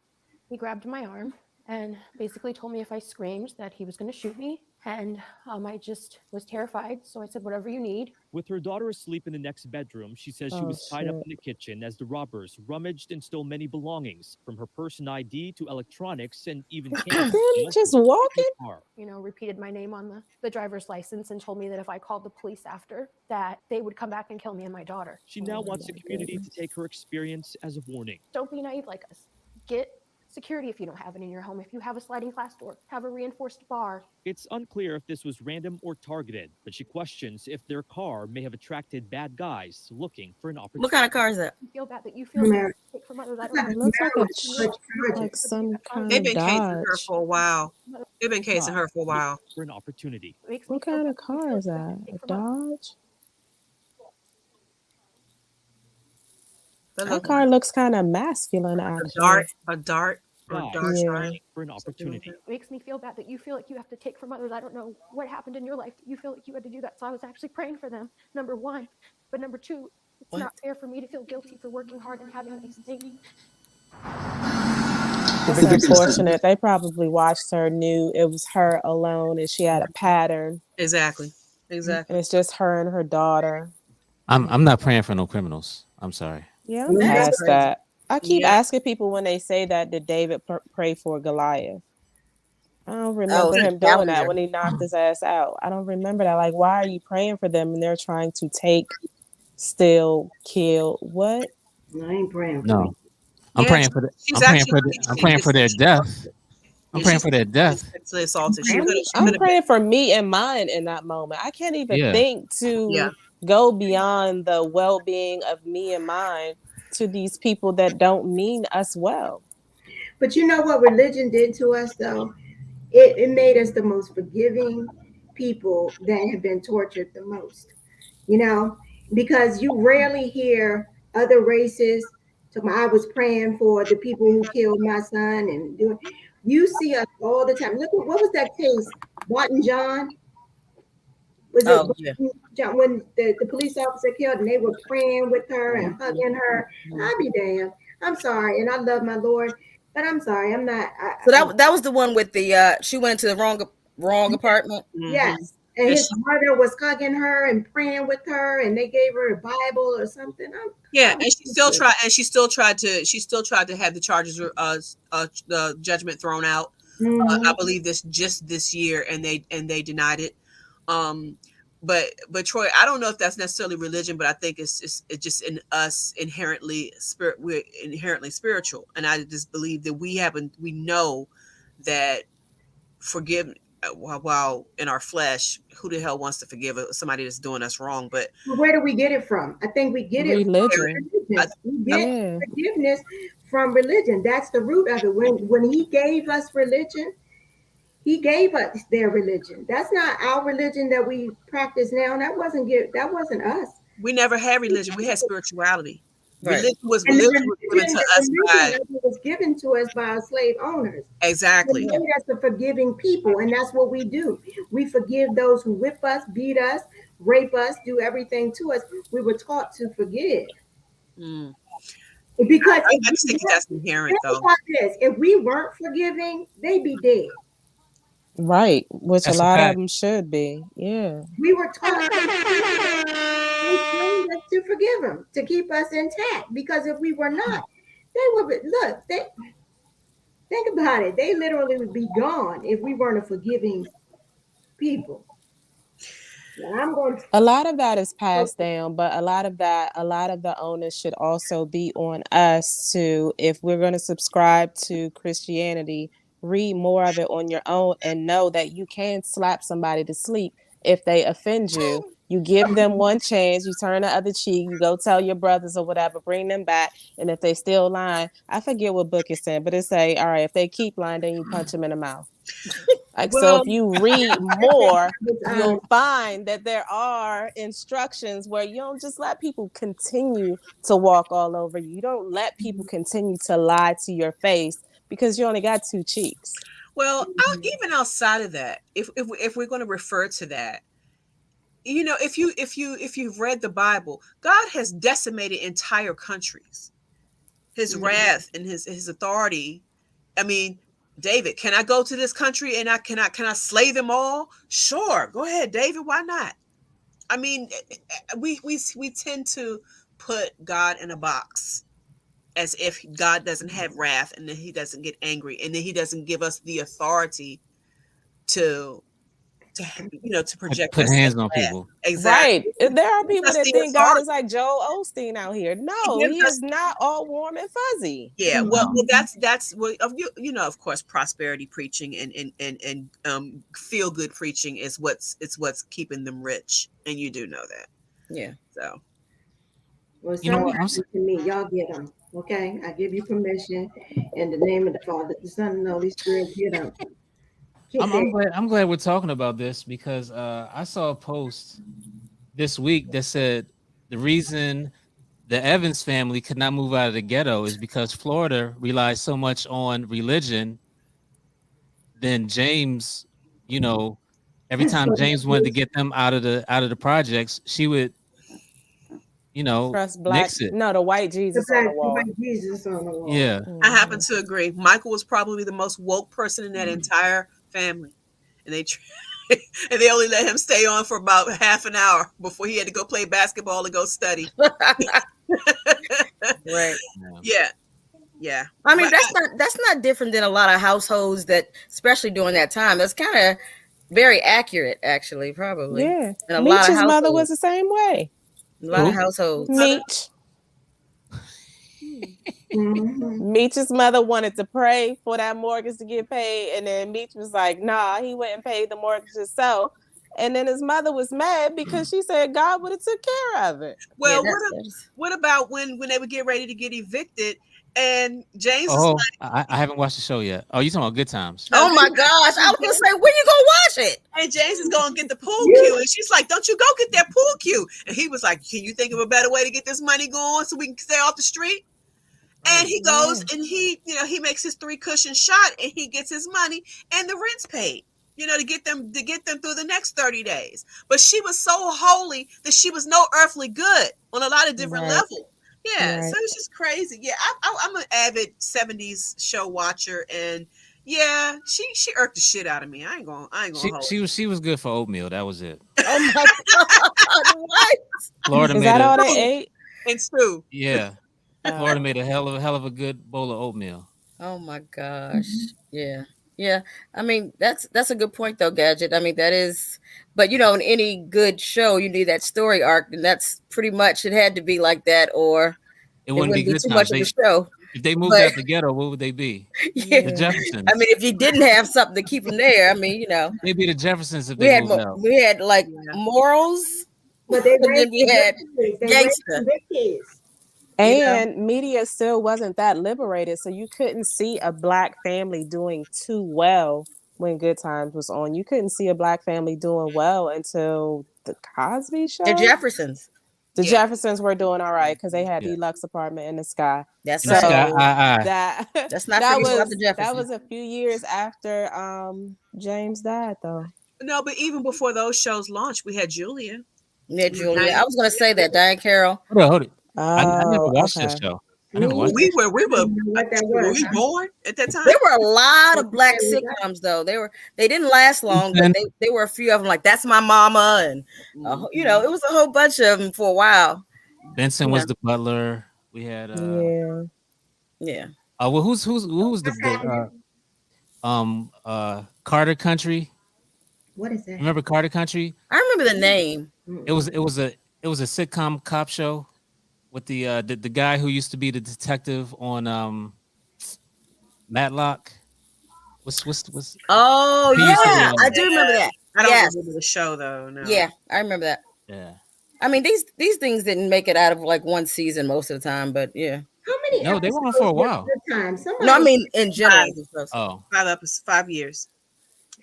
He grabbed my arm and basically told me if I screamed that he was going to shoot me. And I just was terrified. So I said, whatever you need. With her daughter asleep in the next bedroom, she says she was tied up in the kitchen as the robbers rummaged and stole many belongings, from her person ID to electronics and even cameras. Just walking? Repeated my name on the driver's license and told me that if I called the police after, that they would come back and kill me and my daughter. She now wants the community to take her experience as a warning. Don't be naive like us. Get security if you don't have it in your home. If you have a sliding glass door, have a reinforced bar. It's unclear if this was random or targeted, but she questions if their car may have attracted bad guys looking for an opportunity. What kind of car is that? You feel bad that you feel sick from others. I don't know. It looks like some kind They've of been casing her Dodge. for a while. They've been casing her for a while. For an opportunity. What kind of car is that? A Dodge? That car looks kind of masculine, actually. A dart. For an opportunity. It makes me feel bad that you feel like you have to take from others. I don't know what happened in your life that you feel like you had to do that. So I was actually praying for them, number one. But number two, it's not fair for me to feel guilty for working hard and having these things. It's unfortunate. They probably watched her, knew it was her alone, and she had a pattern. Exactly. And it's just her and her daughter. I'm not praying for no criminals. I'm sorry. Yeah, I'm past that. I keep asking people when they say that, did David pray for Goliath? I don't remember him doing that when he knocked his ass out. I don't remember that. Like, why are you praying for them and they're trying to take, steal, kill? What? I ain't praying for No. them. I'm praying for I'm praying for their death. I'm praying for their death. I'm praying for me and mine in that moment. I can't even think to go beyond the well-being of me and mine to these people that don't mean us well. But you know what religion did to us, though? It made us the most forgiving people that have been tortured the most. You know, because you rarely hear other races. I was praying for the people who killed my son, and doing. You see us all the time. Look, what was that case? Barton John. Was it John, when the police officer killed, and they were praying with her and hugging her? I'll be damned. I'm sorry, and I love my Lord, but I'm sorry, I'm not. So that was the one with the she went into the wrong apartment. Yes. And his mother was hugging her and praying with her, and they gave her a Bible or something. And she still tried to have the charges, the judgment thrown out. I believe this year, and they denied it. But Troy, I don't know if that's necessarily religion, but I think it's just in us inherently we're inherently spiritual, and I just believe that we know that forgive. While in our flesh, who the hell wants to forgive somebody that's doing us wrong? But where do we get it from? I think we get it from religion. We get forgiveness from religion. That's the root of it. When he gave us religion, he gave us their religion. That's not our religion that we practice now. That wasn't us. We never had religion. We had spirituality. Right. Religion was given to us was given to us by our slave owners. Exactly. It made us a forgiving people, and that's what we do. We forgive those who whip us, beat us, rape us, do everything to us. We were taught to forgive. Because I just think that's inherent, though. If we weren't forgiving, they'd be dead. Right, which a lot of them should be. Yeah. We were taught to forgive them, to keep us intact. Because if we were not, they would think about it. They literally would be gone if we weren't a forgiving people. A lot of that is passed down, but a lot of the onus should also be on us to, if we're going to subscribe to Christianity, read more of it on your own and know that you can slap somebody to sleep if they offend you. You give them one chance, you turn the other cheek, you go tell your brothers or whatever, bring them back. And if they still lying, I forget what book it said, but it say, all right, if they keep lying, then you punch them in the mouth. So if you read more, you'll find that there are instructions where you don't just let people continue to walk all over you. You don't let people continue to lie to your face because you only got two cheeks. Well, even outside of that, if we're going to refer to that, you know, if you've read the Bible, God has decimated entire countries. His wrath and his authority. I mean, David, can I go to this country and can I slay them all? Sure, go ahead, David. Why not? I mean, we tend to put God in a box as if God doesn't have wrath and then he doesn't get angry and then he doesn't give us the authority to project, put hands on people. Exactly. Right. There are people that think God is like Joel Osteen out here. No, he is not all warm and fuzzy. Yeah. Well, that's what of course, prosperity preaching and feel good preaching is what's keeping them rich, and you do know that. Yeah. So. Well, to me, y'all get them. Okay, I give you permission in the name of the Father, the Son, and the Holy Spirit. Get them. I'm glad we're talking about this because I saw a post this week that said the reason the Evans family could not move out of the ghetto is because Florida relies so much on religion. Then James, every time James wanted to get them out of the projects, she would, trust black. The white Jesus on the wall. White Jesus on the wall. Yeah, I happen to agree. Michael was probably the most woke person in that entire family, and they only let him stay on for about half an hour before he had to go play basketball and go study. Right. Yeah. Yeah. I mean, that's not different than a lot of households that, especially during that time. That's kind of very accurate, actually, probably. Yeah. And a lot of Meech's mother was households. the same way. A lot of households. Meech. Meech's mother wanted to pray for that mortgage to get paid, and then Meech was like, "Nah, he went and paid the mortgage himself." And then his mother was mad because she said God would have took care of it. Well, what about when they would get ready to get evicted and James was like, I haven't watched the show yet. Oh, you talking about Good Times? Oh my gosh. I was gonna say, when you gonna watch it? And James is gonna get the pool cue, and she's like, "Don't you go get that pool cue?" And he was like, "Can you think of a better way to get this money going so we can stay off the street?" And he goes and he makes his 3 cushion shot, and he gets his money and the rent's paid, to get them through the next 30 days. But she was so holy that she was no earthly good on a lot of different levels. Yeah, so it's just crazy. Yeah, I'm an avid 70s show watcher, and yeah, she irked the shit out of me. I ain't gonna hold she was good for oatmeal. That was it. Oh my god, what? Florida Is that all they ate? And stew. Yeah. Florida made a hell of a good bowl of oatmeal. Oh my gosh. Yeah. Yeah. I mean, that's a good point though, Gadget. I mean, that is, but in any good show, you need that story arc, and that's pretty much, it had to be like that, or it wouldn't be good too much of the show. If they moved out the ghetto, what would they be? Yeah. The Jeffersons. I mean, if you didn't have something to keep them there, I mean, maybe the Jeffersons if they moved out. We had like morals, but then we had gangster. And media still wasn't that liberated, so you couldn't see a black family doing too well when Good Times was on. You couldn't see a black family doing well until the Cosby Show. The Jeffersons. The Jeffersons were doing all right because they had deluxe apartment in the sky. That's so right. That's not that was was the Jeffersons. That was a few years after James died, though. No, but even before those shows launched, we had Julia. Yeah, Julia. I was going to say that, Diane Carroll. Hold it. I never watched that show. We were born at that time. There were a lot of black sitcoms though. They didn't last long, but they were a few of them, like That's My Mama, and it was a whole bunch of them for a while. Benson was the butler. We had yeah. Well, who was the Carter Country? What is that? Remember Carter Country? I remember the name. It was a sitcom cop show with the guy who used to be the detective on Matlock. What's Oh yeah, I do remember that. I don't remember the show though. No. Yeah, I remember that. Yeah. I mean, these things didn't make it out of like one season most of the time, but yeah. How many? No, they were on for a while. No, I mean in general. 5 years.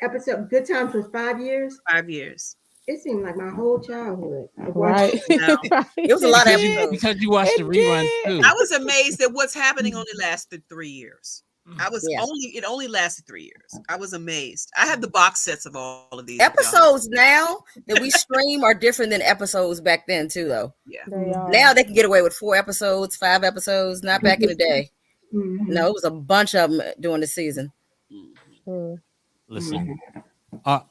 Episode Good Times was 5 years. 5 years. It seemed like my whole childhood. Right. It was a lot of episodes. Because you watched the reruns too. I was amazed that What's Happening only lasted 3 years. It only lasted 3 years. I was amazed. I have the box sets of all of these episodes now that we stream are different than episodes back then too, though. Yeah. Now they can get away with 4 episodes, 5 episodes. Not back in the day. No, it was a bunch of them during the season. Listen,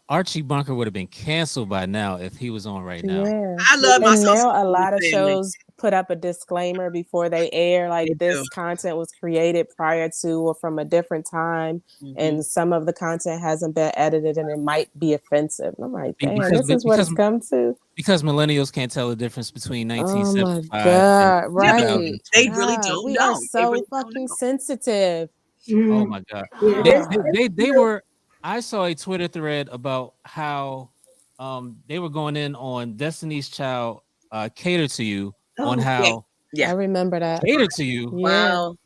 Archie Bunker would have been canceled by now if he was on right now. Yeah. I love my now a lot of shows put up a disclaimer before they air, like this content was created prior to or from a different time, and some of the content hasn't been edited and it might be offensive. And I'm like, damn, this is what it's come to. Because millennials can't tell the difference between 1975 oh my God, and right. They really don't we know. Are so really fucking sensitive. Oh my God. They were. I saw a Twitter thread about how they were going in on Destiny's Child Cater to You on how I remember that. Cater to You. Wow.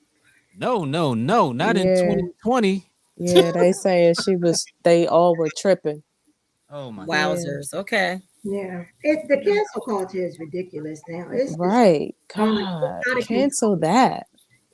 No, not in 2020. Yeah, they saying they all were tripping. Oh my wowzers. Okay. Yeah. The cancel culture is ridiculous now. It's right. God, cancel that.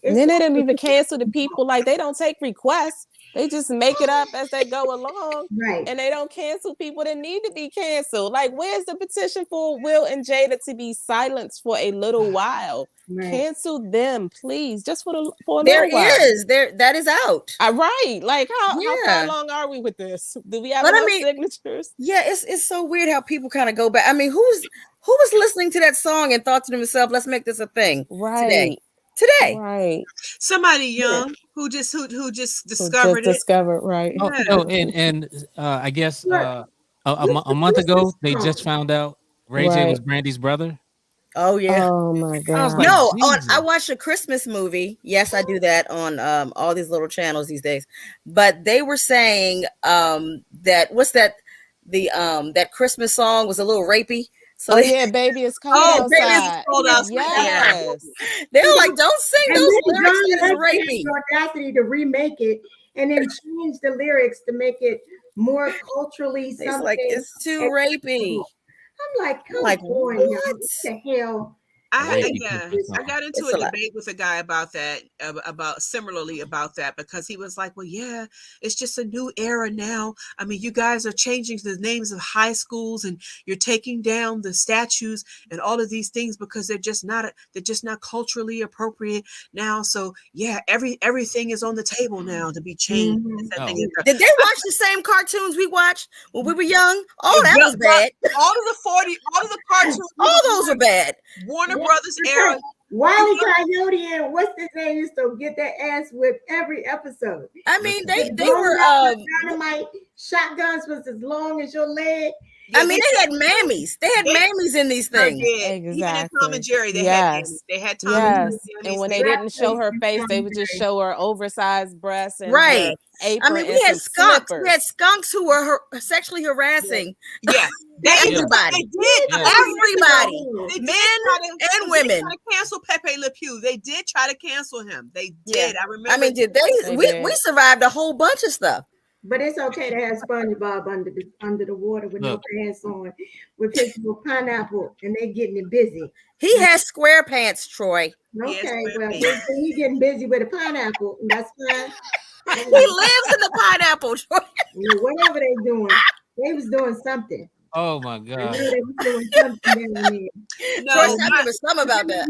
And then they didn't even cancel the people. Like, they don't take requests. They just make it up as they go along. Right. And they don't cancel people that need to be canceled. Like, where's the petition for Will and Jada to be silenced for a little while? Right. Cancel them, please. Just for a little while. That is out. Right. Like, how far along are we with this? Do we have signatures? Yeah, it's so weird how people kind of go back. I mean, who was listening to that song and thought to themselves, let's make this a thing today? today. Right. Somebody young who just discovered it. Discovered, right. Oh, no, and I guess a month ago they just found out Ray J was Brandy's brother. Oh yeah. Oh my I was god. like, No, Jesus. I watched a Christmas movie. Yes, I do that on all these little channels these days. But they were saying that what's that that Christmas song was a little rapey. So Oh yeah, baby, it's cold outside. Baby, it's cold outside. Yes. they were like, don't sing And those then lyrics. John It's Legend had rapey. the audacity to remake it and then change the lyrics to make it more culturally It's something. like it's too rapey. I'm like, come Like, on, what? y'all. What the hell? I Rapey got into It's a a lot. debate with a guy about that, similarly about that, because he was like, well, yeah, it's just a new era now. I mean, you guys are changing the names of high schools and you're taking down the statues and all of these things because they're just not culturally appropriate now. So yeah, everything is on the table now to be changed. Mhm. Did they watch the same cartoons we watched when we were young? Oh, that was bad. All of the cartoons, All those were bad. Warner Brothers era. Wiley Coyote and what's his name used to get their ass whipped every episode. I mean, they Blown were up with dynamite. Shotguns was as long as your leg. I mean, they had mammies. They had mammies in these things. Even in Tom and Jerry, they Yes. had Tom and Yes. Jerry. And when they didn't show her face, they would just show her oversized breasts and Right. her apron. I mean, we and had some skunks. slippers. We had skunks who were sexually harassing Yes, everybody. They did. Everybody. They Men and They women. tried to cancel Pepe Le Pew. They did try to cancel him. They did. I remember. I mean, did they? We survived a whole bunch of stuff. But it's okay to have SpongeBob under the water with no pants on, with his little pineapple, and they getting it busy. He has square pants, Troy. Okay, well, he getting busy with a pineapple, and that's fine. He lives in the pineapple, Troy. Whatever they doing, they was doing something. Oh my God. They was doing something down there. No, I remember some about that.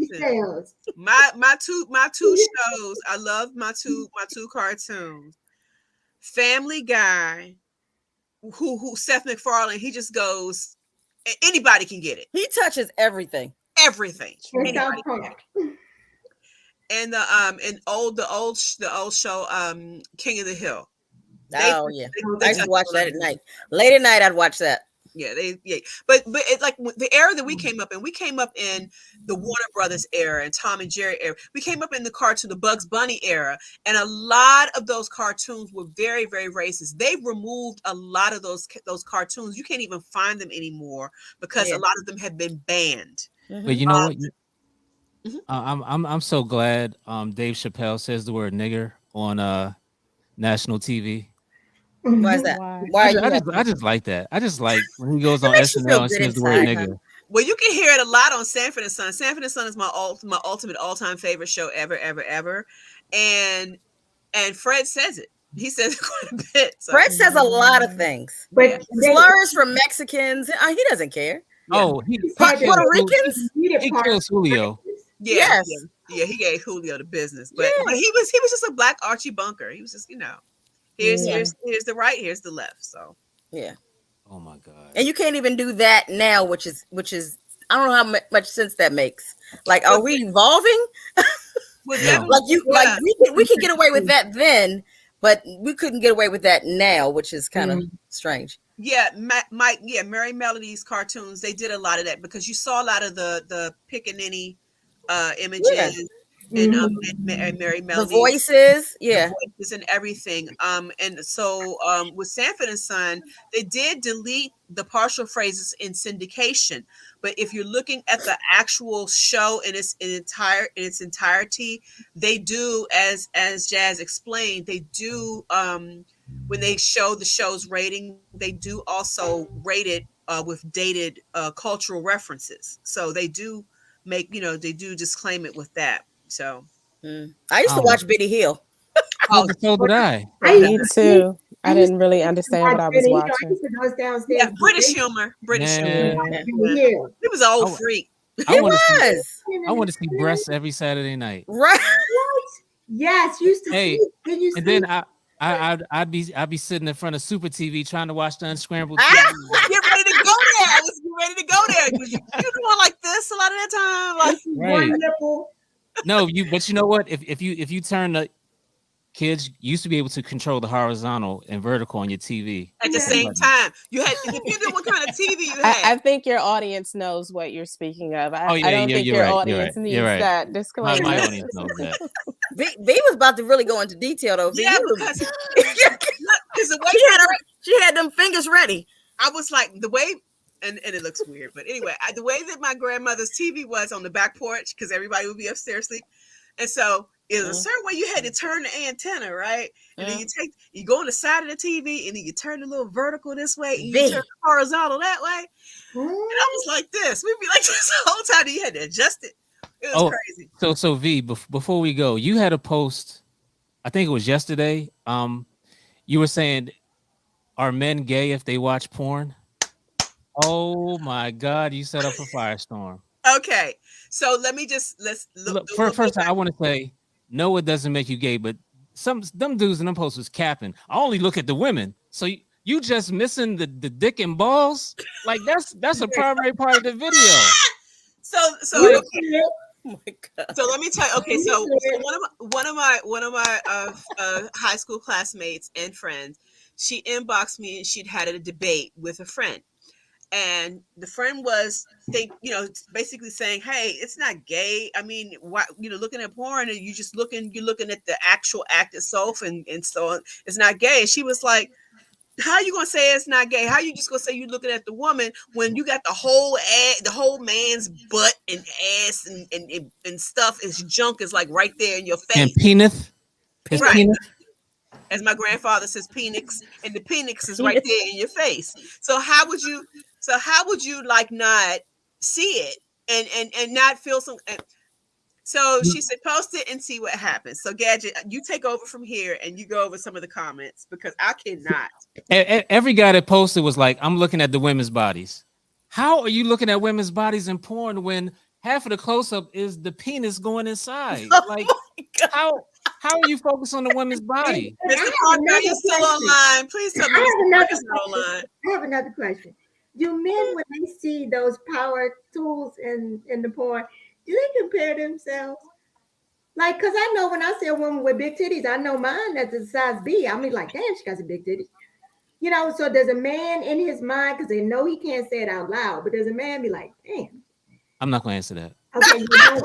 Listen, my two shows. I love my two cartoons. Family Guy, who Seth MacFarlane, he just goes, anybody can get it. He touches everything. Everything. Anybody can get it. And the old show, King of the Hill. Oh yeah, I used to watch that at night. Late at night, I'd watch that. Yeah, but it's like the era that we came up in the Warner Brothers era and Tom and Jerry era. We came up in the cartoon, the Bugs Bunny era, and a lot of those cartoons were very, very racist. They've removed a lot of those cartoons. You can't even find them anymore because a lot of them have been banned. But you know what? I'm so glad Dave Chappelle says the word nigger on national TV. Why is that? Why? I just like that. I just like when he goes on SNL and says the word nigger. Well, you can hear it a lot on Sanford and Son. Sanford and Son is my ultimate all-time favorite show ever. And Fred says it. He says it quite a bit. So. Fred says a lot of things. But slurs from Mexicans. He doesn't care. Oh, Puerto Ricans. He kills Julio. Yeah, he gave Julio the business, but he was just a black Archie Bunker. He was just, here's the right, here's the left. So yeah. Oh my God. And you can't even do that now, which is I don't know how much sense that makes. Like, are we evolving? We could get away with that then, but we couldn't get away with that now, which is kind of strange. Yeah, Mary Melody's cartoons, they did a lot of that because you saw a lot of the pickaninny images and Mary Melody. The voices, the voices and everything. And so with Sanford and Son, they did delete the partial phrases in syndication. But if you're looking at the actual show in its entirety, they do, as Jazz explained, they do when they show the show's rating, they do also rate it with dated cultural references. So they do make, they do disclaim it with that. So I used to watch Benny Hill. So did I. Me too. I didn't really understand what I was watching. Yeah, British humor. He was an old freak. I want to see breasts every Saturday night. Right. Yes, used to see. And then I'd be sitting in front of Super TV trying to watch the unscrambled TV. Get ready to go there. I was ready to go there. You doing like this a lot of that time, like right. Nipple. No, but you know what? If you turn the kids used to be able to control the horizontal and vertical on your TV At the same time. You had it depended on what kind of TV you had. I think your audience knows what you're speaking of. I don't think you're your right, audience needs that disclaimer. My audience knows that. V was about to really go into detail though. V, Yeah, because the way she had them fingers ready. I was like the way, and it looks weird, but anyway, the way that my grandmother's TV was on the back porch, because everybody would be upstairs sleep, and so it was a certain way you had to turn the antenna, right? And then you go on the side of the TV, and then you turn the little vertical this way, and you turn the horizontal that way. And I was like this. We'd be like this the whole time. You had to adjust it. It was crazy. So V, before we go, you had a post. I think it was yesterday. You were saying, are men gay if they watch porn? Oh my God, you set up a firestorm. Okay, so let's look. First, I want to say, no, it doesn't make you gay, but them dudes in them posts was capping. I only look at the women, so you just missing the dick and balls. Like that's a primary part of the video. So okay. Oh my God. So let me tell you. Okay, so one of my high school classmates and friends, she inboxed me and she'd had a debate with a friend. And the friend was basically saying, hey, it's not gay. I mean, why, looking at porn and you're looking at the actual act itself and so it's not gay. And she was like, how are you gonna say it's not gay? How are you just gonna say you're looking at the woman when you got the whole man's butt and ass and stuff, his junk is like right there in your face. And penis. Right. Penis. As my grandfather says, penix, and the penix is right there in your face. So how would you like not see it and not feel some? So she said, post it and see what happens. So Gadget, you take over from here and you go over some of the comments because I cannot. Every guy that posted was like, I'm looking at the women's bodies. How are you looking at women's bodies in porn when half of the close-up is the penis going inside? Like, how are you focused on the women's body? Mr. Parker, you're still online. Please tell me Mr. Parker's still online. I have another question. Do men, when they see those power tools in the porn, do they compare themselves? Like, because I know when I see a woman with big titties, I know mine that's a size B. I mean, like, damn, she got some big titties. So there's a man in his mind, because they know he can't say it out loud, but there's a man be like, damn. I'm not going to answer that. Okay, I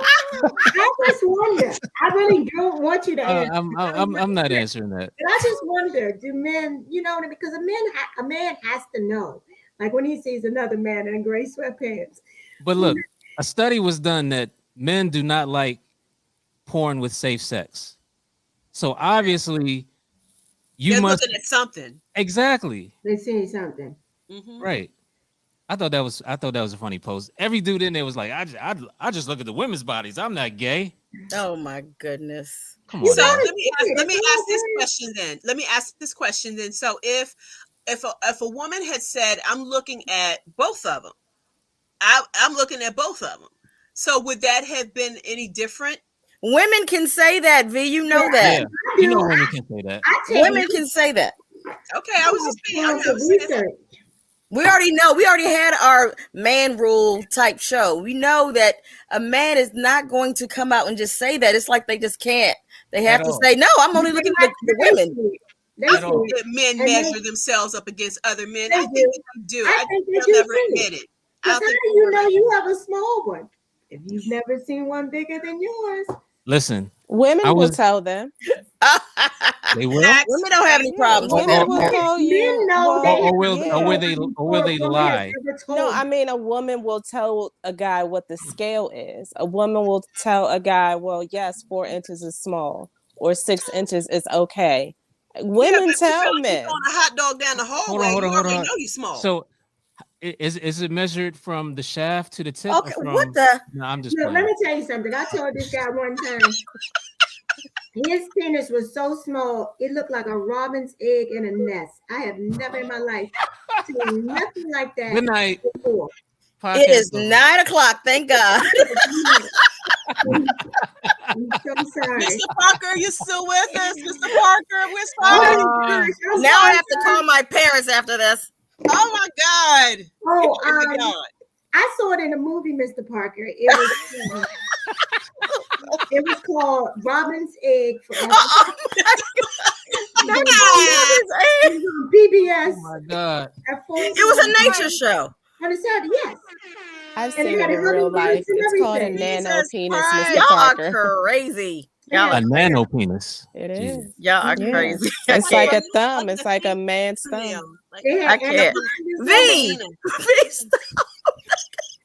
just wonder. I really don't want you to answer. I'm not answering that. But I just wonder, do men, because a man has to know. Like when he sees another man in gray sweatpants. But look, a study was done that men do not like porn with safe sex. So obviously, They're looking at something. Exactly. They see something. Mm-hmm. Right. I thought that was a funny post. Every dude in there was like, I just look at the women's bodies. I'm not gay. Oh my goodness. Come on. So let me ask this question then. So if a woman had said, I'm looking at both of them, I'm looking at both of them. So would that have been any different? Women can say that, V. You know that. Yeah. You know women can say that. Women can say that. Okay, I was just saying. We already know. We already had our man rule type show. We know that a man is not going to come out and just say that. It's like they just can't. They have to say, no, I'm only looking at the women. I think that men measure themselves up against other men. I think they do. I think they'll never admit it. How do you know you have a small one if you've never seen one bigger than yours? Listen, women will tell them. They will. Women don't have any problems. Women will tell you. Or will they lie? No, I mean a woman will tell a guy what the scale is. A woman will tell a guy, well, yes, 4 inches is small, or 6 inches is okay. Women tell men. On a hot dog down the hallway, Hold on. know you're small. So, is it measured from the shaft to the tip? Okay, or from... what the? No, I'm just. Let me tell you something. I told this guy one time. His penis was so small, it looked like a robin's egg in a nest. I have never in my life seen nothing like that. Good night. Before. It is 9:00. Thank God. I'm so sorry. Mr. Parker, you still with us? Mr. Parker, we're sorry. Now I have to call my parents after this. Oh my God. Oh, I saw it in a movie, Mr. Parker. It was It was called Robin's Egg Forever. Not It was on PBS. Oh my God. It was a nature show. On a Saturday, yes. I've And seen it had it in real hummingbirds life. and It's called a everything. nano Jesus penis, Christ. Mr. Y'all Parker. are crazy. A nano penis. It Jesus. is. Y'all are Yeah. crazy. It's like a Like thumb. the It's like a feet man's fingernail. thumb. Like, They I had can't. anacondas on V. it.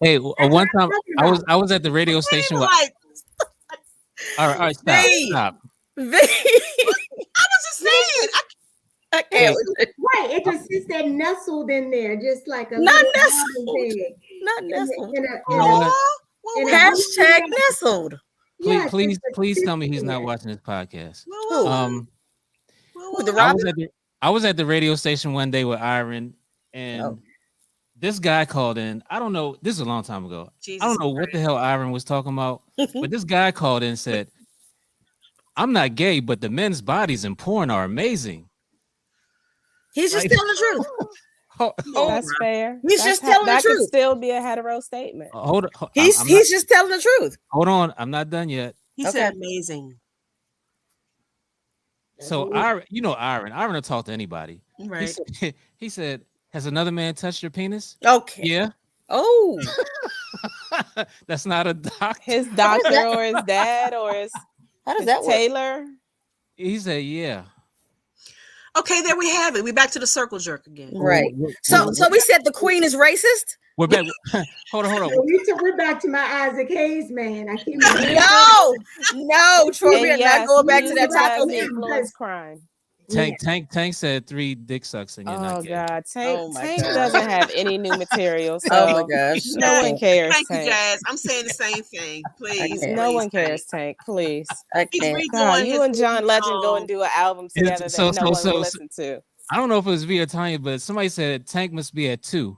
Hey, That's one what I'm time talking I was at the radio they station. were With, like, all right, V. stop. V. I was just saying. I can't. Right, it just sits there nestled in there, just like a Not little nestled. robin egg. Not nestled. In You know what? in a Hashtag nestled. Yes, Please tell me he's not there. watching this podcast. Who? Who, the I Robin? was at the radio station one day with Iron, and this guy called in. I don't know. This is a long time ago. I don't know what the hell Iron was talking about, but this guy called in and said, "I'm not gay, but the men's bodies in porn are amazing." He's just telling the truth. That's fair. He's just telling the that could truth. still be a hetero statement. Hold on. He's just telling the truth. Hold on. I'm not done yet. He said amazing. So Iron will talk to anybody. Right. He said, "Has another man touched your penis?" Okay. Yeah. Oh. That's not a doctor. His doctor or his dad or his How does that work? tailor? He said, "Yeah." Okay, there we have it. We back to the circle jerk again. Right. So we said the queen is racist? We're back. Hold on. We're back to my Isaac Hayes, man. I keep No, Troy, we're not going back to that taco influence crime. Tank said 3 dick sucks and you're not gay. God, Tank my Tank God. doesn't have any new material. So Oh my gosh. no one cares. Thank you, Tank. Jazz. I'm saying the same thing. Please. No one cares, Tank. Please. I can't. God, you and John Legend go and do an album together that no one will listen to. I don't know if it was via Tanya, but somebody said Tank must be at 2.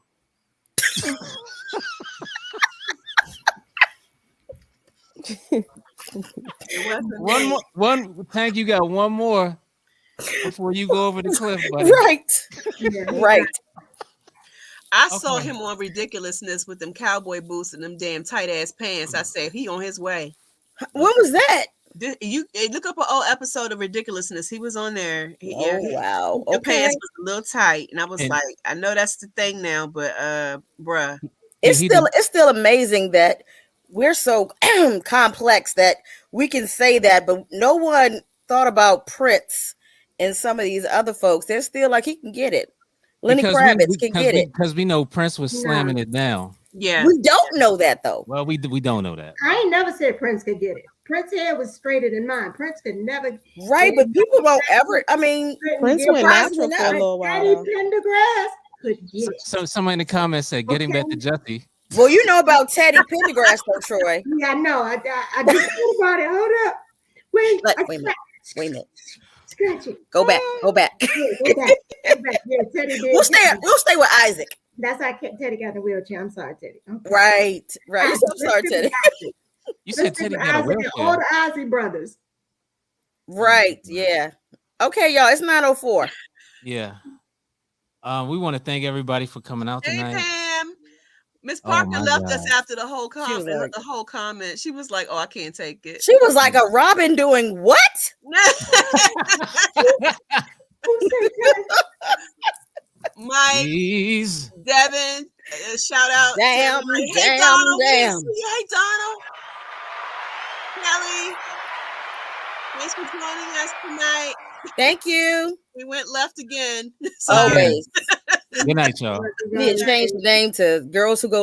One Tank, you got one more before you go over the cliff, buddy. Right. I saw him on Ridiculousness with them cowboy boots and them damn tight ass pants. I said he on his way. When was that? You look up an old episode of Ridiculousness. He was on there. Wow. The Okay. pants was a little tight, and I was like, I know that's the thing now, but bruh, It's still amazing that we're so complex that we can say that, but no one thought about Prince and some of these other folks. They're still like, he can get it. Lenny Kravitz can get it. Because we know Prince was slamming it down. Yeah. We don't know that though. Well, we don't know that. I ain't never said Prince could get it. Prince's hair was straighter than mine. Prince could never. Right, but people don't ever. I mean, Prince went natural for a little while. Teddy Pendergrass could get it. So somebody in the comments said, "Getting back to Jussie." Well, you know about Teddy Pendergrass, though, Troy. Yeah, I know. I just thought about it. Hold up. Wait a minute. Scratch it. Go back. Go back. Yeah, Teddy did. We'll stay with Isaac. That's how Teddy got in the wheelchair. I'm sorry, Teddy. Okay. Right. I'm sorry, Teddy. You said Teddy got a All wheelchair. the Ozzy brothers. Right. Yeah. Okay, y'all. It's 9:04. Yeah. We want to thank everybody for coming out Hey, tonight. Pam. Miss Parker left us after the whole like- comment. She was like, "Oh, I can't take it." She was like a Robin doing what? Mike, Please. Devin, shout out. Damn, to hey, damn, Donald. damn. Hey, Donald. Kelly, thanks for joining us tonight. Thank you. We went left again. Always. Good night, y'all. Need to change the name to Girls Who Go